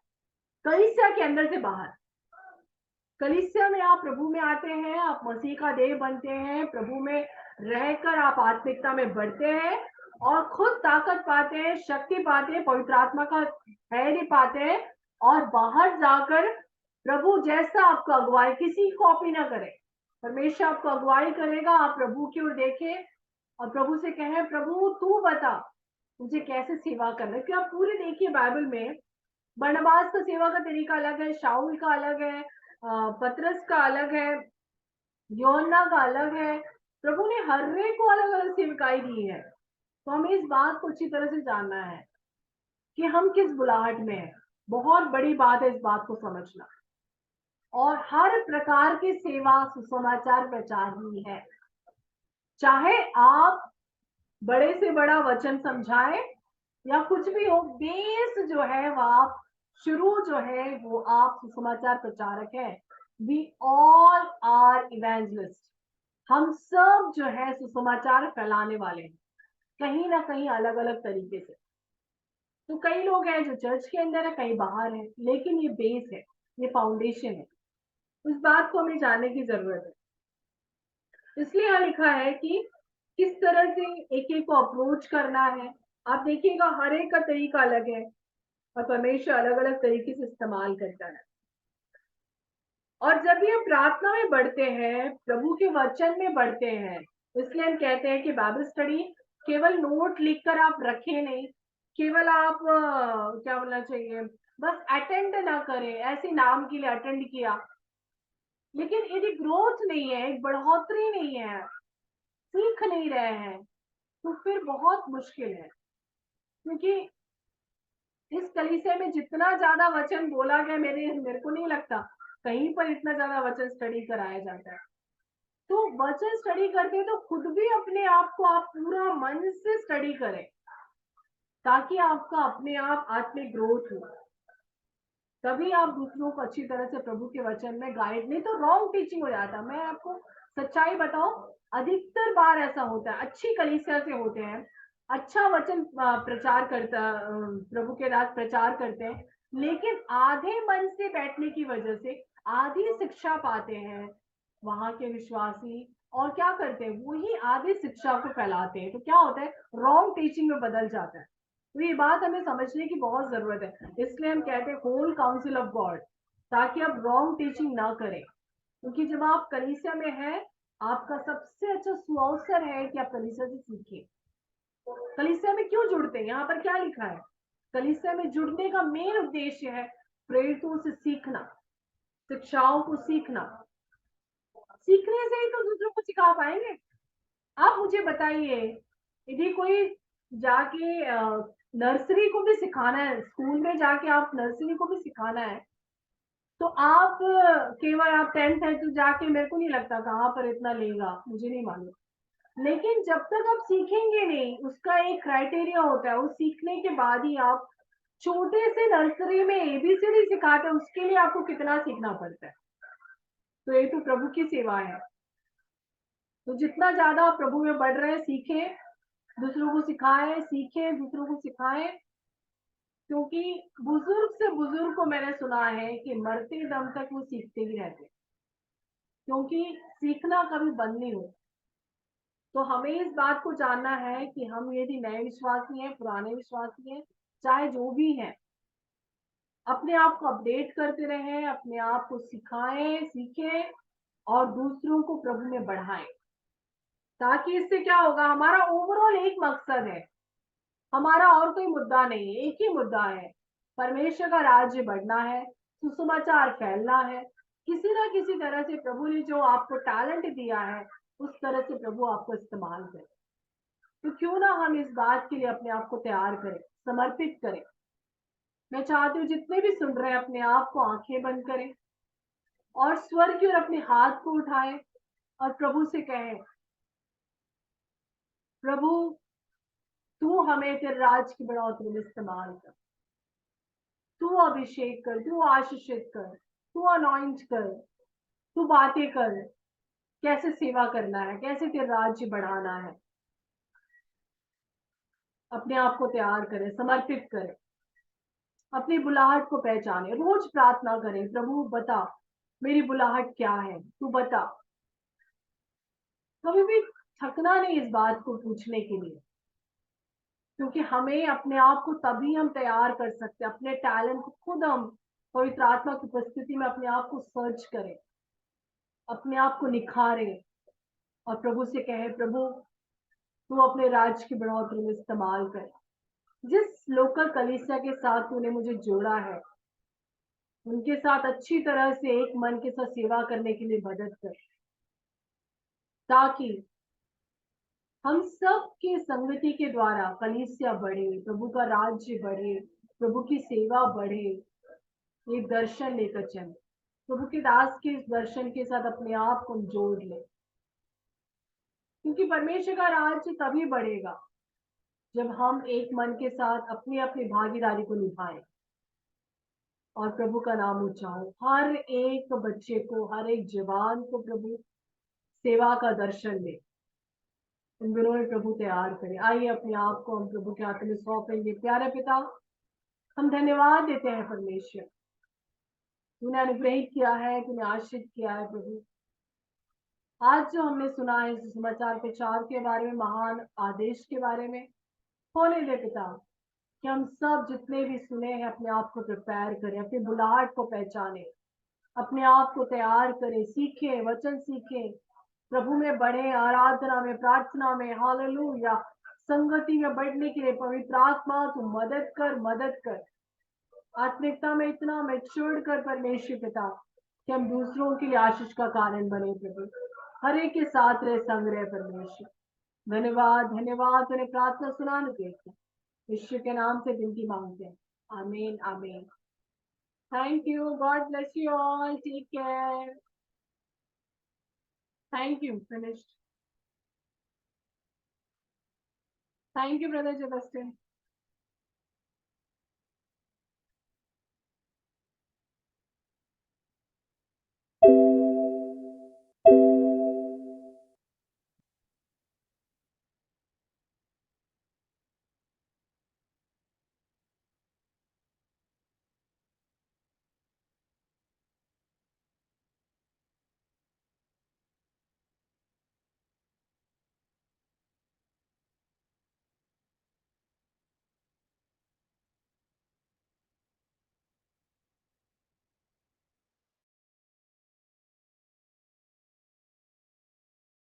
कलीसिया के अंदर से बाहर। कलीसिया में आप प्रभु में आते हैं, आप मसीह का देह बनते हैं, प्रभु में रहकर आप आत्मिकता में बढ़ते हैं और खुद ताकत पाते हैं, शक्ति पाते हैं, पवित्र आत्मा का धैर्य पाते हैं, और बाहर जाकर प्रभु जैसा आपको अगुवाई, किसी कॉपी ना करे, परमेश्वर आपको अगुवाई करेगा। आप प्रभु की ओर देखें और प्रभु से कहें, प्रभु तू बता मुझे कैसे सेवा करना है। क्योंकि आप पूरे देखिए बाइबल में, बरनबास का सेवा का तरीका अलग है, शाऊल का अलग है, पतरस का अलग है, योना का अलग है। प्रभु ने हर एक को अलग अलग सेवकाई दी है। तो हमें इस बात को अच्छी तरह से जानना है कि हम किस बुलाहट में हैं। बहुत बड़ी बात है इस बात को समझना। और हर प्रकार की सेवा सुसमाचार प्रचार ही है, चाहे आप बड़े से बड़ा वचन समझाए या कुछ भी हो, बेस जो है वो आप, शुरू जो है वो आप सुसमाचार प्रचारक है। वी ऑल आर इवेंजलिस्ट, हम सब जो है सुसमाचार फैलाने वाले हैं, कहीं ना कहीं अलग अलग तरीके से। तो कई लोग हैं जो चर्च के अंदर है, कहीं बाहर है, लेकिन ये बेस है, ये फाउंडेशन है। उस बात को हमें जानने की जरूरत है। इसलिए यहाँ लिखा है कि किस तरह से एक एक को अप्रोच करना है। आप देखिएगा हर एक का तरीका अलग है। और परमेश्वर अलग अलग तरीके से इस्तेमाल करता है। और जब भी हम प्रार्थना में बढ़ते हैं, प्रभु के वचन में बढ़ते हैं, इसलिए हम कहते हैं कि बाइबल स्टडी केवल नोट लिखकर आप रखें नहीं, केवल आप क्या बोलना चाहिए, बस अटेंड ना करें, ऐसे नाम के लिए अटेंड किया, लेकिन यदि ग्रोथ नहीं है, एक बढ़ोतरी नहीं है, सीख नहीं रहे हैं, तो फिर बहुत मुश्किल है। क्योंकि इस कलीसिया में जितना ज्यादा वचन बोला गया, मेरे को नहीं लगता कहीं पर इतना ज्यादा वचन स्टडी कराया जाता है। तो वचन स्टडी करते हैं तो खुद भी अपने आप को आप पूरा मन से स्टडी करें, ताकि आपका अपने आप आत्मिक ग्रोथ हो, तभी आप दूसरों को अच्छी तरह से प्रभु के वचन में गाइड, नहीं तो रॉन्ग टीचिंग हो जाता है। मैं आपको सच्चाई बताऊं, अधिकतर बार ऐसा होता है, अच्छी कलीसिया से होते हैं, अच्छा वचन प्रचार करता, प्रभु के दास प्रचार करते हैं, लेकिन आधे मन से बैठने की वजह से आधी शिक्षा पाते हैं वहां के विश्वासी, और क्या करते हैं, वही आधी शिक्षा को फैलाते हैं, तो क्या होता है, रॉन्ग टीचिंग में बदल जाता है। तो ये बात हमें समझने की बहुत जरूरत है, इसलिए हम कहते हैं होल काउंसिल ऑफ गॉड, ताकि आप रॉन्ग टीचिंग ना करें। क्योंकि जब आप कलीसिया में हैं, आपका सबसे अच्छा सुअवसर है कि आप कलीसिया से सीखें। कलीसिया में क्यों जुड़ते हैं, यहाँ पर क्या लिखा है, कलीसिया में जुड़ने का मेन उद्देश्य है प्रेरितों से सीखना, शिक्षाओं को सीखना। सीखने से ही तो दूसरों को सिखा पाएंगे। आप मुझे बताइए, यदि कोई जाके नर्सरी को भी सिखाना है, स्कूल में जाके आप नर्सरी को भी सिखाना है, तो आप केवल आप 10th है तो जाके, मेरे को नहीं लगता कहाँ पर इतना लेगा, मुझे नहीं मालूम। लेकिन जब तक आप सीखेंगे नहीं, उसका एक क्राइटेरिया होता है, वो सीखने के बाद ही आप छोटे से नर्सरी में एबीसीडी सिखाते हैं, उसके लिए आपको कितना सीखना पड़ता है। तो ये तो प्रभु की सेवा है। तो जितना ज्यादा आप प्रभु में बढ़ रहे हैं, सीखें, दूसरों को सिखाएं, सीखें, दूसरों को सिखाएं। क्योंकि बुजुर्ग से बुजुर्ग को मैंने सुना है कि मरते दम तक वो सीखते ही रहते, क्योंकि सीखना कभी बंद नहीं होता। तो हमें इस बात को जानना है कि हम यदि नए विश्वासी हैं, पुराने विश्वासी हैं, चाहे जो भी हैं, अपने आप को अपडेट करते रहें, अपने आप को सिखाएं, सीखें और दूसरों को प्रभु में बढ़ाएं। ताकि इससे क्या होगा, हमारा ओवरऑल एक मकसद है, हमारा और कोई मुद्दा नहीं है, एक ही मुद्दा है, परमेश्वर का राज्य बढ़ना है, सुसमाचार फैलना है। किसी ना किसी तरह से प्रभु ने जो आपको टैलेंट दिया है, उस तरह से प्रभु आपको इस्तेमाल करे। तो क्यों ना हम इस बात के लिए अपने आप को तैयार करें, समर्पित करें। मैं चाहती हूँ जितने भी सुन रहे हैं, अपने आप को आंखें बंद करें और स्वर की ओर अपने हाथ को उठाएं और प्रभु से कहें, प्रभु तू हमें तेरे राज की बढ़ोतरी में इस्तेमाल कर, तू अभिषेक कर, तू आशीषित कर, तू अनॉइंट कर, तू बातें कर, कैसे सेवा करना है, कैसे तेरा राज्य बढ़ाना है। अपने आप को तैयार करें, समर्पित करें, अपनी बुलाहट को पहचाने, रोज प्रार्थना करें, प्रभु बता मेरी बुलाहट क्या है, तू बता। कभी भी थकना नहीं इस बात को पूछने के लिए, क्योंकि हमें अपने आप को तभी हम तैयार कर सकते हैं, अपने टैलेंट को खुद हम पवित्र आत्मा की उपस्थिति में अपने आप को सर्च करें, अपने आप को निखारें और प्रभु से कहें, प्रभु तू अपने राज की बढ़ोतरी में इस्तेमाल कर। जिस लोकल कलीसिया के साथ तूने मुझे जोड़ा है, उनके साथ अच्छी तरह से एक मन के साथ सेवा करने के लिए मदद कर, ताकि हम सब के संगति के द्वारा कलीसिया बढ़े, प्रभु का राज्य बढ़े, प्रभु की सेवा बढ़े। एक दर्शन लेकर चले, प्रभु के दास के इस दर्शन के साथ अपने आप को जोड़ ले, क्योंकि परमेश्वर का राज्य तभी बढ़ेगा जब हम एक मन के साथ अपनी अपनी भागीदारी को निभाएं और प्रभु का नाम ऊंचाओ। हर एक बच्चे को, हर एक जवान को प्रभु सेवा का दर्शन दे, उन दिनों में प्रभु तैयार करे। आइए अपने आप को हम प्रभु के हाथ में सौंपेंगे। प्यारे पिता, हम धन्यवाद देते हैं परमेश्वर, तूने अनुग्रहित किया है, तूने आशीष किया है प्रभु। आज जो हमने सुना है सुसमाचार प्रचार के बारे में, महान आदेश के बारे में, होने दे पिता कि हम सब जितने भी सुने हैं अपने आप को प्रिपेयर करें, अपनी बुलाहट को पहचाने, अपने आप को तैयार करें, सीखें, वचन सीखें, प्रभु में बढ़े, आराधना में, प्रार्थना में, हालेलुया, संगति में बढ़ने के लिए पवित्र आत्मा तू मदद कर आत्मिकता में इतना मैच्योर कर परमेश्वर पिता कि हम दूसरों के लिए आशीष का कारण बने प्रभु, हर एक के साथ रहे, संग रहे परमेश्वर। धन्यवाद तूने प्रार्थना सुनाने के लिए यीशु के नाम से विनती मांगते हैं, आमीन आमीन। Thank you, God bless you all, take care, thank you, finished. Thank you brother जबस्टिन।